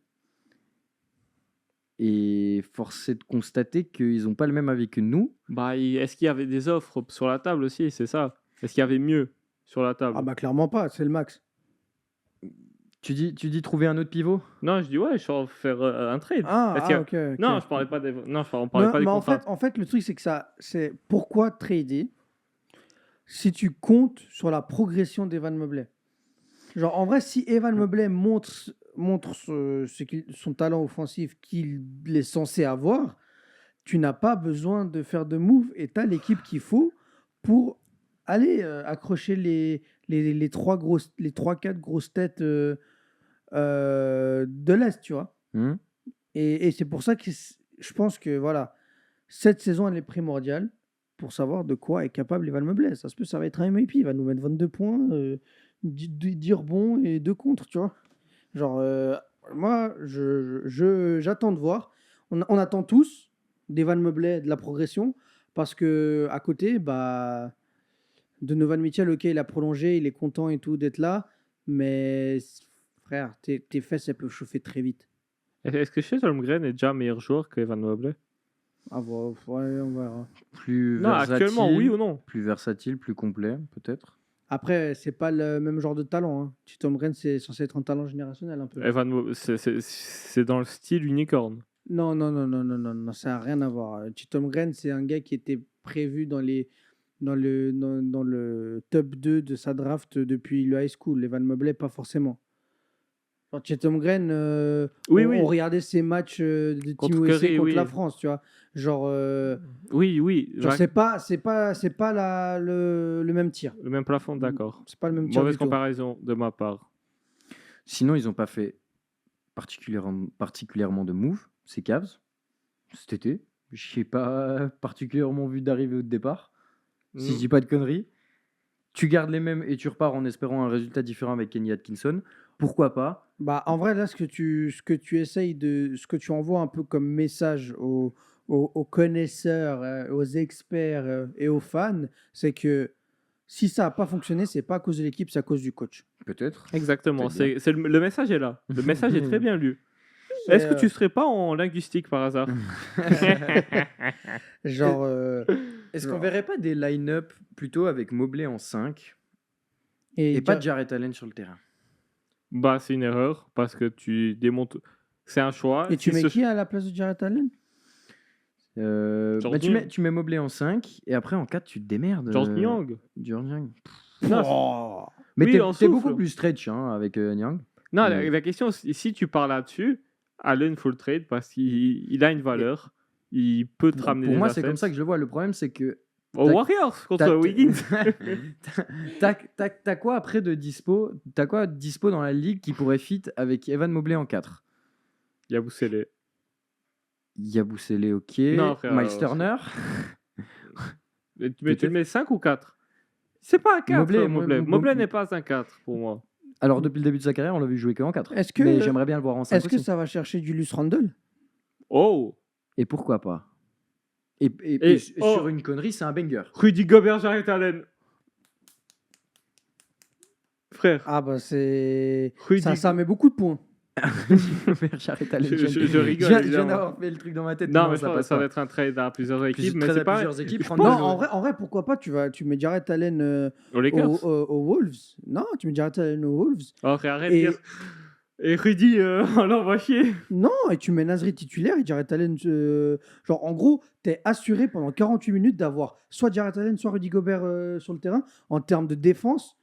Speaker 2: Et force est de constater qu'ils n'ont pas le même avis que nous.
Speaker 4: Bah, est-ce qu'il y avait des offres sur la table aussi? C'est ça. Est-ce qu'il y avait mieux sur la table?
Speaker 3: Ah bah clairement pas, c'est le max.
Speaker 2: Tu dis trouver un autre pivot?
Speaker 4: Non, je dis ouais, je vais faire un trade. Est-ce qu'il y a-
Speaker 3: Ok, ok.
Speaker 4: Non, je parlais pas des. Non, on parlait pas des
Speaker 3: mais
Speaker 4: contrats.
Speaker 3: en fait, le truc, c'est que c'est pourquoi trader si tu comptes sur la progression d'Evan Mobley. Genre, en vrai, si Evan Mobley montre son talent offensif qu'il est censé avoir, tu n'as pas besoin de faire de move et tu as l'équipe qu'il faut pour aller accrocher les 3-4 grosses têtes de l'Est, tu vois. Et c'est pour ça que je pense que voilà, cette saison, elle est primordiale pour savoir de quoi est capable Evan Mobley. Ça va être un MVP, il va nous mettre 22 points, 10 rebonds et 2 contres, tu vois. Genre, moi, j'attends de voir. On attend tous d'Evan Mobley de la progression parce que à côté, bah, Donovan Mitchell, ok, il a prolongé, il est content et tout d'être là, mais frère, tes fesses, elles peuvent chauffer très vite.
Speaker 4: Est-ce que Chet Holmgren est déjà meilleur joueur que Evan Mobley?
Speaker 3: Ah, ouais, on verra.
Speaker 2: Plus
Speaker 4: Non,
Speaker 2: versatile,
Speaker 4: actuellement, oui ou non?
Speaker 2: plus versatile, plus complet, peut-être.
Speaker 3: Après, c'est pas le même genre de talent. Hein. Chet Holmgren, c'est censé être un talent générationnel un peu.
Speaker 4: Evan Mobley, c'est dans le style unicorn.
Speaker 3: Non, ça n'a rien à voir. Chet Holmgren, c'est un gars qui était prévu dans le top 2 de sa draft depuis le high school. Evan Mobley, pas forcément. Genre, Chet Holmgren, on regardait ses matchs de Team
Speaker 4: Contre
Speaker 3: USA
Speaker 4: Curry,
Speaker 3: contre
Speaker 4: oui.
Speaker 3: la France, tu vois. Genre,
Speaker 4: Oui.
Speaker 3: genre c'est pas le même tir.
Speaker 4: Le même plafond, d'accord.
Speaker 3: C'est pas le même tir
Speaker 4: Mauvaise
Speaker 3: du tout.
Speaker 4: comparaison de ma part.
Speaker 2: Sinon, ils n'ont pas fait particulièrement de move, ces Cavs, cet été. Je n'ai pas particulièrement vu d'arrivée ou de départ. Si je dis pas de conneries. Tu gardes les mêmes et tu repars en espérant un résultat différent avec Kenny Atkinson. Pourquoi pas?
Speaker 3: Bah, en vrai, là, ce que tu envoies un peu comme message aux connaisseurs, aux experts et aux fans, c'est que si ça n'a pas fonctionné, c'est pas à cause de l'équipe, c'est à cause du coach.
Speaker 2: Peut-être.
Speaker 4: Exactement.
Speaker 2: Peut-être
Speaker 4: Le message est là. Le message est très bien lu. Est-ce que tu serais pas en linguistique par hasard?
Speaker 3: Genre,
Speaker 2: Est-ce qu'on verrait pas des line-up plutôt avec Mobley en 5 et pas Jarrett Allen sur le terrain?
Speaker 4: Bah, c'est une erreur parce que tu démontes. C'est un choix.
Speaker 3: Et tu
Speaker 4: Si
Speaker 3: mets
Speaker 4: ce-
Speaker 3: qui à la place de Jarrett Allen?
Speaker 2: Bah, tu mets Mobley en 5 et après en 4 tu te démerdes.
Speaker 4: George Niang.
Speaker 2: George Niang.
Speaker 4: Non,
Speaker 3: Oh.
Speaker 2: Mais
Speaker 4: Oui,
Speaker 2: t'es
Speaker 4: en
Speaker 2: t'es
Speaker 4: souffle.
Speaker 2: beaucoup plus stretch avec Niang.
Speaker 4: Non,
Speaker 2: Mais-
Speaker 4: la question, si tu parles là-dessus, Allen faut le trade parce qu'il a une valeur. Il peut te ramener
Speaker 2: Pour
Speaker 4: des
Speaker 2: moi,
Speaker 4: assets.
Speaker 2: c'est comme ça que je le vois. Le problème, c'est que
Speaker 4: Aux Warriors contre Wiggins.
Speaker 2: T'as quoi après de dispo? T'as quoi de dispo dans la ligue qui pourrait fit avec Evan Mobley en 4?
Speaker 4: Yabusele.
Speaker 2: Yabusele, ok.
Speaker 4: Non, frère,
Speaker 2: Miles Turner.
Speaker 4: Mais tu le mets 5 ou 4? C'est pas un 4,
Speaker 2: Mobley,
Speaker 4: Mobley.
Speaker 2: moi-
Speaker 4: Mobley n'est pas un 4 pour moi.
Speaker 2: Alors, depuis le début de sa carrière, on l'a vu jouer que en 4.
Speaker 3: Est-ce que-
Speaker 2: Mais j'aimerais bien le voir en 5
Speaker 3: Est-ce que
Speaker 2: aussi.
Speaker 3: ça va chercher Julius Randle?
Speaker 4: Oh,
Speaker 2: Et pourquoi pas et
Speaker 4: Et-
Speaker 2: sur
Speaker 4: oh.
Speaker 2: une connerie, c'est un banger.
Speaker 4: Rudy Gobert, Jarrett Allen. Frère,
Speaker 3: Ah bah c'est...
Speaker 4: Rudy-
Speaker 3: Ça met beaucoup de points.
Speaker 2: J'arrête à
Speaker 4: Je rigole,
Speaker 2: Je viens
Speaker 4: évidemment.
Speaker 2: d'avoir fait le truc dans ma tête.
Speaker 4: non, mais je
Speaker 2: ça
Speaker 4: pense que
Speaker 2: passe
Speaker 4: ça
Speaker 2: pas.
Speaker 4: va être un trade à plusieurs équipes, mais
Speaker 2: Très
Speaker 4: c'est
Speaker 2: à
Speaker 4: pas.
Speaker 2: plusieurs équipes.
Speaker 4: je
Speaker 2: Randle,
Speaker 3: Non,
Speaker 4: pense-
Speaker 3: en vrai, pourquoi pas? Tu mets Jarrett Allen
Speaker 4: Aux Lakers.
Speaker 3: aux Wolves. Non, tu mets Jarrett Allen aux Wolves.
Speaker 4: Oh, frère, arrête.
Speaker 3: Et-
Speaker 4: Pierre. Et Rudy, on l'envoie chier.
Speaker 3: Non, et tu mets Nasri titulaire et Jarrett Allen. Genre, en gros, t'es assuré pendant 48 minutes d'avoir soit Jarrett Allen, soit Rudy Gobert sur le terrain. En termes de défense,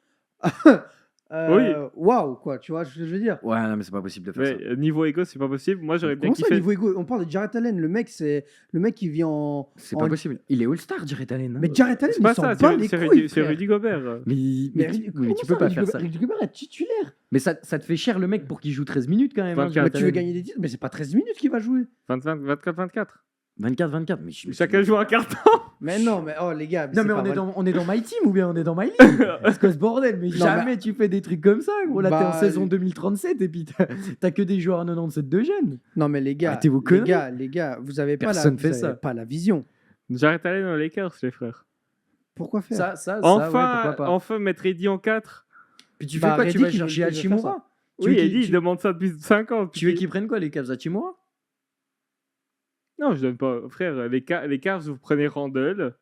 Speaker 3: waouh, quoi, tu vois ce que je veux dire?
Speaker 2: Ouais, non, mais c'est pas possible de faire ça.
Speaker 4: Mais niveau égo, c'est pas possible. Moi, j'aurais bien
Speaker 3: Comment ça,
Speaker 4: kiffé.
Speaker 3: niveau égo? On parle de Jarrett Allen. Le mec, c'est le mec qui vit en.
Speaker 2: C'est
Speaker 3: en-
Speaker 2: pas possible. Il est All-Star, Jarrett Allen. hein.
Speaker 3: Mais Jarrett Allen,
Speaker 4: C'est
Speaker 3: il
Speaker 4: pas
Speaker 3: s'en
Speaker 4: ça,
Speaker 3: bat les
Speaker 4: c'est
Speaker 3: couilles,
Speaker 4: Rudy, c'est
Speaker 3: frère.
Speaker 4: Rudy Gobert.
Speaker 2: Mais
Speaker 3: Mais
Speaker 2: tu peux pas faire ça.
Speaker 3: Rudy Gobert est titulaire.
Speaker 2: Mais ça te fait cher le mec pour qu'il joue 13 minutes quand même. hein,
Speaker 4: 24.
Speaker 3: Mais
Speaker 2: Jarrett
Speaker 3: tu veux
Speaker 2: Allen.
Speaker 3: gagner des titres, mais c'est pas 13 minutes qu'il va jouer.
Speaker 4: 24.
Speaker 2: 24. Mais
Speaker 4: Chacun joue un carton.
Speaker 3: Mais non, mais oh les gars.
Speaker 2: Non,
Speaker 3: c'est
Speaker 2: mais
Speaker 3: pas vrai.
Speaker 2: on est dans My Team ou bien on est dans My League. Parce que ce bordel, mais
Speaker 3: Non,
Speaker 2: jamais tu fais des trucs comme ça, gros. Là, t'es en
Speaker 3: Bah,
Speaker 2: saison 2037 et puis t'as que des joueurs à 97 de jeunes.
Speaker 3: Non, mais les gars,
Speaker 2: Arrêtez vos conneries.
Speaker 3: les gars, vous avez pas
Speaker 2: Personne
Speaker 3: vous
Speaker 2: fait
Speaker 3: avez
Speaker 2: ça.
Speaker 3: pas la vision.
Speaker 4: J'arrête aller dans les Lakers, les frères.
Speaker 3: Pourquoi faire?
Speaker 2: Ça, ouais,
Speaker 4: Enfin,
Speaker 2: pourquoi pas.
Speaker 4: enfin mettre Eddie en 4.
Speaker 2: Puis tu
Speaker 3: Bah,
Speaker 2: fais quoi? Tu
Speaker 3: Reddick,
Speaker 2: vas
Speaker 3: il
Speaker 2: chercher
Speaker 3: veut faire
Speaker 2: Hachimura
Speaker 3: ça.
Speaker 2: Tu
Speaker 4: Oui,
Speaker 2: veux qu'il-
Speaker 4: Eddie, il demande ça depuis 5 ans.
Speaker 2: Tu veux qu'ils prennent quoi, les Cavs? Hachimura?
Speaker 4: Non, je donne pas. Frère, les Cavs, vous prenez Randle.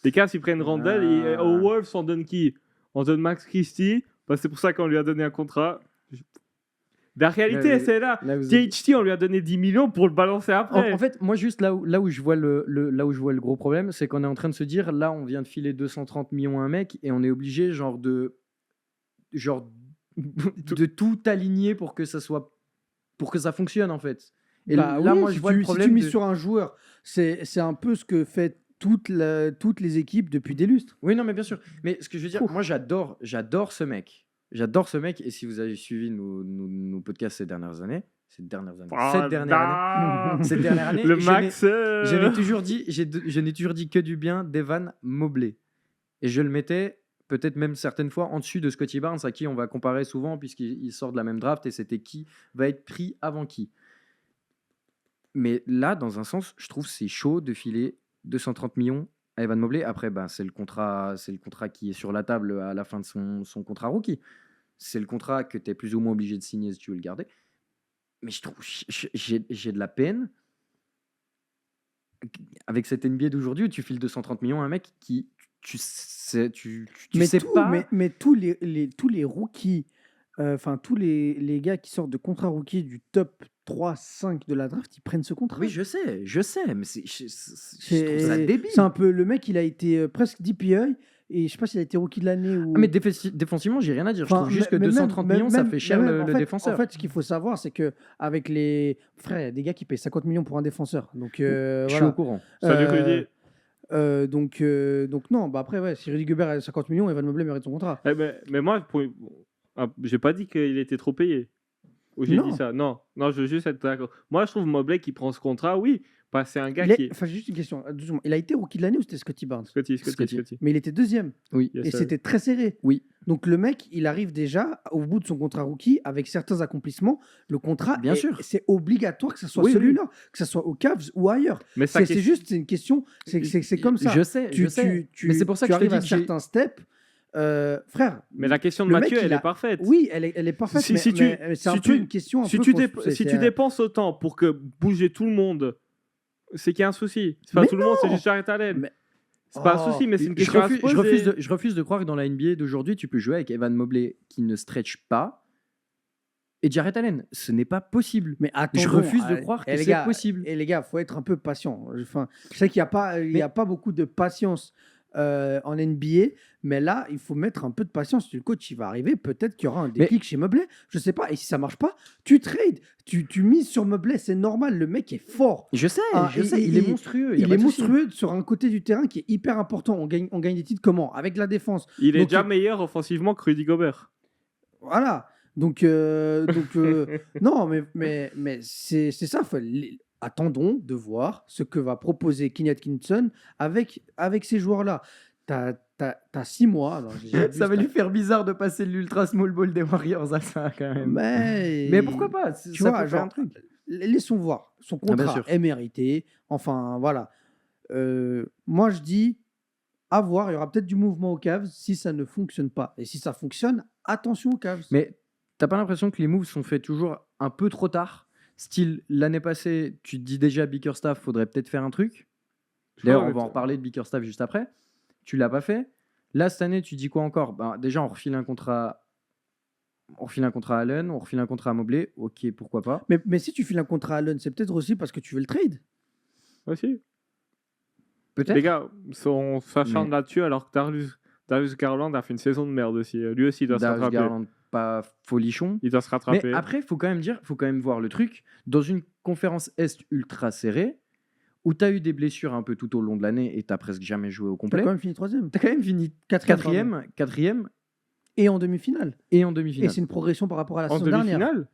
Speaker 4: Les Cavs, ils prennent Randle. Et aux Wolves, on donne qui? On donne Max Christie. Bah, c'est pour ça qu'on lui a donné un contrat. La réalité,
Speaker 2: Ouais,
Speaker 4: c'est là.
Speaker 2: Là, vous-
Speaker 4: THT, on lui a donné 10 millions pour le balancer après.
Speaker 2: En fait, moi, juste là où je vois là où je vois le gros problème, c'est qu'on est en train de se dire, là, on vient de filer 230 millions à un mec et on est obligé, de tout aligner pour que ça fonctionne, en fait. Et
Speaker 3: Bah
Speaker 2: là,
Speaker 3: oui,
Speaker 2: moi,
Speaker 3: si
Speaker 2: je vois
Speaker 3: tu,
Speaker 2: le
Speaker 3: si
Speaker 2: problème.
Speaker 3: tu mises sur un joueur, c'est un peu ce que fait toutes les équipes depuis des lustres.
Speaker 2: Oui, non, mais bien sûr. Mais ce que je veux dire,
Speaker 3: Ouf.
Speaker 2: moi, j'adore ce mec. J'adore ce mec. Et si vous avez suivi nos podcasts cette dernière année, cette dernière année,
Speaker 4: Le
Speaker 2: je
Speaker 4: Max.
Speaker 2: Je n'ai toujours dit que du bien d'Evan Mobley. Et je le mettais peut-être même certaines fois en dessus de Scottie Barnes, à qui on va comparer souvent, puisqu'il sort de la même draft, et c'était qui va être pris avant qui. Mais là, dans un sens, je trouve c'est chaud de filer 230 millions à Evan Mobley. Après, c'est le contrat qui est sur la table à la fin de son contrat rookie. C'est le contrat que tu es plus ou moins obligé de signer si tu veux le garder. Mais je trouve, j'ai de la peine avec cette NBA d'aujourd'hui où tu files 230 millions à un mec qui, tu sais pas.
Speaker 3: Mais tous les rookies, enfin tous les gars qui sortent de contrat rookie du top 3-5 de la draft, ils prennent ce contrat.
Speaker 2: Oui, je sais, mais je trouve ça débile.
Speaker 3: C'est un peu le mec, il a été presque DPI et je sais pas s'il a été rookie de l'année ou.
Speaker 2: Ah, mais défensivement, j'ai rien à dire. Je
Speaker 3: Enfin,
Speaker 2: trouve juste que
Speaker 3: mais
Speaker 2: 230 millions, ça fait cher
Speaker 3: même,
Speaker 2: le
Speaker 3: en fait,
Speaker 2: défenseur.
Speaker 3: En fait, ce qu'il faut savoir, c'est que avec les frères, il y a des gars qui payent 50 millions pour un défenseur. Donc
Speaker 2: je suis
Speaker 3: voilà.
Speaker 2: au courant.
Speaker 4: Salut
Speaker 3: Euh,
Speaker 4: Rudy.
Speaker 3: donc non, bah après, ouais, si Rudy Gobert a 50 millions, Evan Mobley mérite son contrat.
Speaker 4: Mais moi, j'ai pas dit qu'il était trop payé. Ou j'ai
Speaker 3: Non.
Speaker 4: dit ça. Non, je veux juste être d'accord. Moi, je trouve Mobley qui prend ce contrat, oui. C'est un gars
Speaker 3: Il est-
Speaker 4: qui est.
Speaker 3: Enfin, j'ai juste une question. Doucement. Il a été rookie de l'année ou c'était Scottie Barnes?
Speaker 4: Scotty.
Speaker 3: Mais il était deuxième.
Speaker 2: Oui.
Speaker 4: Yes,
Speaker 3: Et
Speaker 4: sir.
Speaker 3: c'était très serré.
Speaker 2: Oui.
Speaker 3: Donc le mec, il arrive déjà au bout de son contrat rookie avec certains accomplissements. Le contrat,
Speaker 2: Bien sûr.
Speaker 3: c'est obligatoire que ce soit
Speaker 2: Oui,
Speaker 3: celui-là, que ce soit aux Cavs ou ailleurs.
Speaker 4: Mais ça,
Speaker 3: C'est juste c'est une question. C'est comme ça.
Speaker 2: Je sais,
Speaker 3: Tu,
Speaker 2: je sais.
Speaker 3: tu,
Speaker 2: Mais c'est pour ça
Speaker 3: tu
Speaker 2: que je te
Speaker 3: arrives
Speaker 2: dis
Speaker 3: à
Speaker 2: que j'ai-
Speaker 3: certains steps. Frère,
Speaker 4: Mais la question de
Speaker 3: le mec,
Speaker 4: Mathieu,
Speaker 3: il
Speaker 4: elle
Speaker 3: a-
Speaker 4: est parfaite.
Speaker 3: oui, elle est parfaite.
Speaker 4: Si-
Speaker 3: mais,
Speaker 4: si tu-
Speaker 3: mais c'est un
Speaker 4: si
Speaker 3: peu
Speaker 4: tu-
Speaker 3: une question.
Speaker 4: Si
Speaker 3: un
Speaker 4: tu,
Speaker 3: peu
Speaker 4: si tu dépenses autant pour que bouger tout le monde, c'est qu'il y a un souci. C'est pas
Speaker 3: Mais
Speaker 4: tout le monde, c'est
Speaker 3: non.
Speaker 4: juste Jarrett Allen.
Speaker 3: Mais-
Speaker 4: C'est pas un
Speaker 3: Oh.
Speaker 4: souci, mais c'est une
Speaker 2: Je
Speaker 4: question à se
Speaker 2: refuse,
Speaker 4: poser.
Speaker 2: je refuse de croire que dans la NBA d'aujourd'hui, tu peux jouer avec Evan Mobley qui ne stretch pas et Jarrett Allen. Ce n'est pas possible.
Speaker 3: Mais attends,
Speaker 2: Je refuse de croire que c'est possible.
Speaker 3: Et les gars, faut être un peu patient. Enfin, je sais qu'il n'y a pas, il y a pas beaucoup de patience en NBA, mais là, il faut mettre un peu de patience. Le coach, il va arriver, peut-être qu'il y aura un déclic chez Mobley. Je sais pas. Et si ça marche pas, tu trades, tu mises sur Mobley, c'est normal. Le mec est fort.
Speaker 2: Je sais,
Speaker 3: Ah,
Speaker 2: il est monstrueux. y a
Speaker 3: Il
Speaker 2: pas
Speaker 3: est
Speaker 2: de souci.
Speaker 3: monstrueux sur un côté du terrain qui est hyper important. On gagne des titres comment? Avec la défense.
Speaker 4: Il est
Speaker 3: Donc,
Speaker 4: déjà meilleur offensivement que Rudy Gobert.
Speaker 3: Voilà. Donc, non, mais c'est ça. Attendons de voir ce que va proposer Kenny Atkinson avec ces joueurs-là. t'as 6 mois. Alors, j'ai jamais vu
Speaker 2: Ça va
Speaker 3: ça.
Speaker 2: lui faire bizarre de passer de l'ultra small ball des Warriors à ça quand même. Mais pourquoi pas?
Speaker 3: Tu
Speaker 2: Ça
Speaker 3: vois,
Speaker 2: peut faire
Speaker 3: genre,
Speaker 2: un truc.
Speaker 3: laissons voir. Son
Speaker 2: bien
Speaker 3: contrat
Speaker 2: sûr.
Speaker 3: est mérité. Enfin, voilà. Moi, je dis, à voir. Il y aura peut-être du mouvement aux Cavs si ça ne fonctionne pas. Et si ça fonctionne, attention aux Cavs.
Speaker 2: Mais t'as pas l'impression que les moves sont faits toujours un peu trop tard? Style, l'année passée, tu te dis déjà Bickerstaff, faudrait peut-être faire un truc. D'ailleurs, on va en reparler de Bickerstaff juste après. Tu l'as pas fait. Là, cette année, tu dis quoi encore? Ben, déjà, on refile un contrat. On refile un contrat à Allen, on refile un contrat à Mobley. Ok, pourquoi pas.
Speaker 3: Mais si tu files un contrat à Allen, c'est peut-être aussi parce que tu veux le trade.
Speaker 4: Aussi.
Speaker 2: Peut-être.
Speaker 4: Les gars, on s'acharne
Speaker 2: Mais-
Speaker 4: là-dessus alors que Darius Garland a fait une saison de merde aussi. Lui aussi, il doit se
Speaker 2: Darius
Speaker 4: rattraper.
Speaker 2: Garland, pas folichon.
Speaker 4: Il doit se rattraper.
Speaker 2: Mais après, faut quand même voir le truc. Dans une conférence Est ultra serrée, où tu as eu des blessures un peu tout au long de l'année et tu presque jamais joué au
Speaker 3: Tu as
Speaker 2: complet,
Speaker 3: quand même fini 3e.
Speaker 2: tu as quand même fini
Speaker 3: Quatrième.
Speaker 2: quatrième
Speaker 3: Et en demi-finale.
Speaker 2: et en
Speaker 3: Et
Speaker 2: demi-finale.
Speaker 3: c'est une progression par rapport à la
Speaker 4: En
Speaker 3: saison dernière.
Speaker 4: demi-finale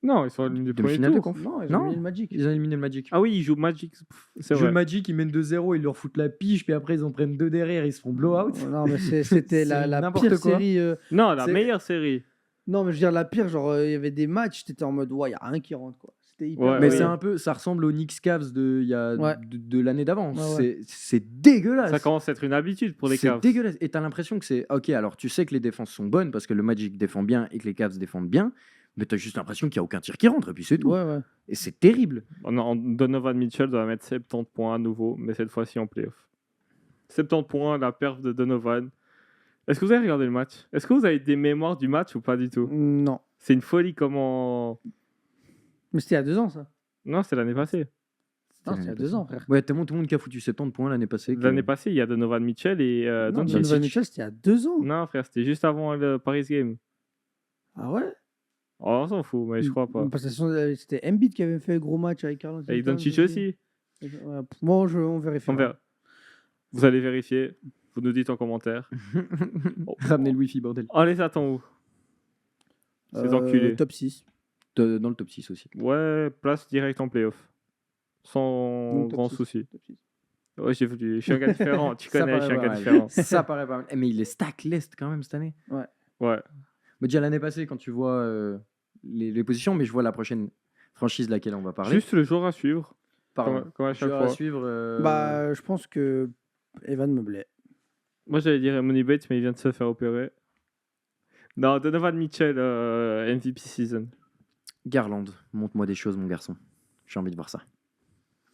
Speaker 4: Non, ils sont en ligne de premier
Speaker 2: Demi-finale de
Speaker 4: tour.
Speaker 2: conf.
Speaker 3: Non, ils
Speaker 2: Non.
Speaker 3: ont mis le Magic.
Speaker 2: Ils ont éliminé le Magic.
Speaker 4: Ah oui, ils jouent Magic. C'est
Speaker 2: Ils jouent
Speaker 4: vrai.
Speaker 2: le Magic, ils mènent 2-0, ils leur foutent la piche, puis après ils en prennent 2 derrière, ils se font blowout.
Speaker 3: Non, mais c'était
Speaker 2: C'est
Speaker 3: la
Speaker 2: n'importe
Speaker 3: pire
Speaker 2: quoi.
Speaker 3: série.
Speaker 4: Non, la
Speaker 2: C'est-
Speaker 4: meilleure série.
Speaker 3: Non, mais je veux dire, la pire, genre, il y avait des matchs, t'étais en mode, ouais, il n'y a rien qui rentre, quoi. C'était hyper.
Speaker 4: Ouais,
Speaker 2: Mais
Speaker 4: oui.
Speaker 2: c'est un peu, ça ressemble aux Knicks Cavs
Speaker 3: Ouais.
Speaker 2: de l'année d'avant.
Speaker 3: Ouais, ouais.
Speaker 2: C'est dégueulasse.
Speaker 4: Ça commence à être une habitude pour les
Speaker 2: C'est
Speaker 4: Cavs.
Speaker 2: dégueulasse. Et t'as l'impression que c'est ok. Alors tu sais que les défenses sont bonnes parce que le Magic défend bien et que les Cavs défendent bien, mais t'as juste l'impression qu'il n'y a aucun tir qui rentre et puis c'est tout.
Speaker 3: Ouais, ouais.
Speaker 2: Et c'est terrible.
Speaker 4: Donovan Mitchell doit mettre 70 points à nouveau, mais cette fois-ci en playoff. 70 points, la perf de Donovan. Est-ce que vous avez regardé le match? Est-ce que vous avez des mémoires du match ou pas du tout?
Speaker 3: Non.
Speaker 4: C'est une folie comment...
Speaker 3: Mais c'était il y a 2 ans, ça.
Speaker 4: Non, c'est l'année passée.
Speaker 3: Non, c'était il y a 2 ans, frère.
Speaker 2: Ouais, tellement tout le monde qui a foutu 70 points l'année passée. que-
Speaker 4: L'année passée, il y a Donovan Mitchell et
Speaker 3: Non,
Speaker 4: Doncic.
Speaker 3: Donovan Mitchell, c'était il y a 2 ans.
Speaker 4: Non, frère, c'était juste avant le Paris Game.
Speaker 3: Ah ouais?
Speaker 4: Oh, on s'en fout, mais je crois pas.
Speaker 3: Parce que c'était Embiid qui avait fait le gros match avec Carlos.
Speaker 4: Et Doncic aussi.
Speaker 3: Ouais, moi, on vérifie.
Speaker 4: On verra. Vous allez vérifier. Vous nous dites en commentaire.
Speaker 2: Ramenez le wifi, bordel.
Speaker 4: On les attend où? Ces enculés.
Speaker 3: Top 6.
Speaker 2: Dans le top 6 aussi.
Speaker 4: Ouais, place direct en playoff. Sans
Speaker 3: Donc, top
Speaker 4: grand
Speaker 3: 6,
Speaker 4: souci.
Speaker 3: top 6.
Speaker 4: Ouais, je suis un gars différent. Tu
Speaker 2: Ça
Speaker 4: connais, je suis un
Speaker 2: paraît
Speaker 4: gars
Speaker 2: pas
Speaker 4: différent.
Speaker 2: mal. Ça paraît pas mal. Eh, mais il est stack list quand même cette année.
Speaker 4: Ouais.
Speaker 2: Mais déjà l'année passée, quand tu vois les positions, mais je vois la prochaine franchise de laquelle on va parler.
Speaker 4: Juste le joueur à suivre.
Speaker 2: Pardon.
Speaker 4: Comme à chaque
Speaker 2: Joueur à
Speaker 4: fois.
Speaker 2: suivre.
Speaker 3: Bah, je pense que Evan Mobley.
Speaker 4: Moi, j'allais dire Money Bates, mais il vient de se faire opérer. Non, Donovan Mitchell, MVP season.
Speaker 2: Garland, montre-moi des choses, mon garçon. J'ai envie de voir ça.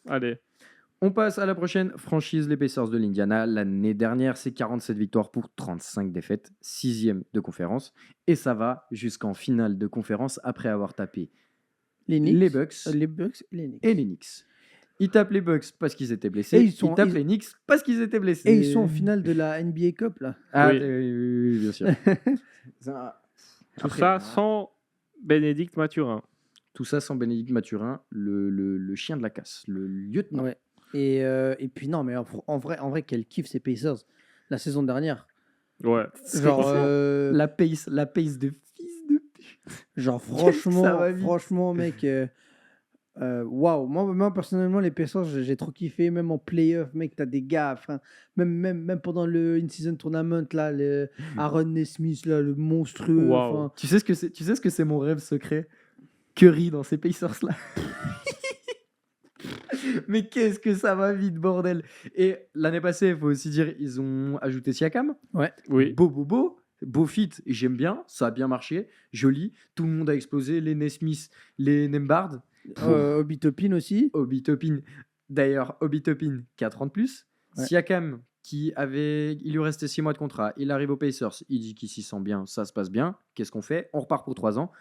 Speaker 4: Allez.
Speaker 2: On passe à la prochaine franchise, les Pacers de l'Indiana. L'année dernière, c'est 47 victoires pour 35 défaites, 6e de conférence. Et ça va jusqu'en finale de conférence après avoir tapé
Speaker 3: Les Knicks.
Speaker 2: les Bucks
Speaker 3: Les Bucks et les Knicks.
Speaker 2: et les Knicks. Ils tapent les Bucks parce qu'ils étaient blessés.
Speaker 3: Et
Speaker 2: ils tapent les Knicks parce qu'ils étaient blessés.
Speaker 3: Et ils sont en finale de la NBA Cup, là.
Speaker 2: Ah,
Speaker 4: Oui.
Speaker 2: oui, bien sûr.
Speaker 4: Tout ça sans Bénédicte Mathurin.
Speaker 2: Tout ça sans Bénédicte Mathurin, le chien de la casse, le lieutenant.
Speaker 3: Ouais. Et puis, non, mais en vrai, quel kiff ces Pacers. La saison dernière.
Speaker 4: Ouais.
Speaker 3: Genre,
Speaker 2: La pace de fils de pute.
Speaker 3: genre
Speaker 2: Qu'est-ce que ça va vite.
Speaker 3: franchement, mec. Waouh, moi personnellement les Pacers j'ai trop kiffé, même en playoff, mec, t'as des gars, enfin, même pendant le in-season tournament là, le Aaron Nesmith là, le monstrueux,
Speaker 4: Wow.
Speaker 3: enfin,
Speaker 2: Tu sais ce que c'est mon rêve secret? Curry dans ces Pacers là. Mais qu'est-ce que ça va vite, bordel. Et l'année passée, il faut aussi dire, ils ont ajouté Siakam.
Speaker 4: Oui.
Speaker 2: Beau fit, j'aime bien, ça a bien marché, joli. Tout le monde a explosé, les Nesmith, les Nembhard.
Speaker 3: Obi Toppin aussi.
Speaker 2: Obi Toppin, d'ailleurs, Obi Toppin, 4 ans de plus.
Speaker 3: Ouais.
Speaker 2: Siakam, il lui restait 6 mois de contrat, il arrive aux Pacers, il dit qu'il s'y sent bien, ça se passe bien. Qu'est-ce qu'on fait? On repart pour 3 ans.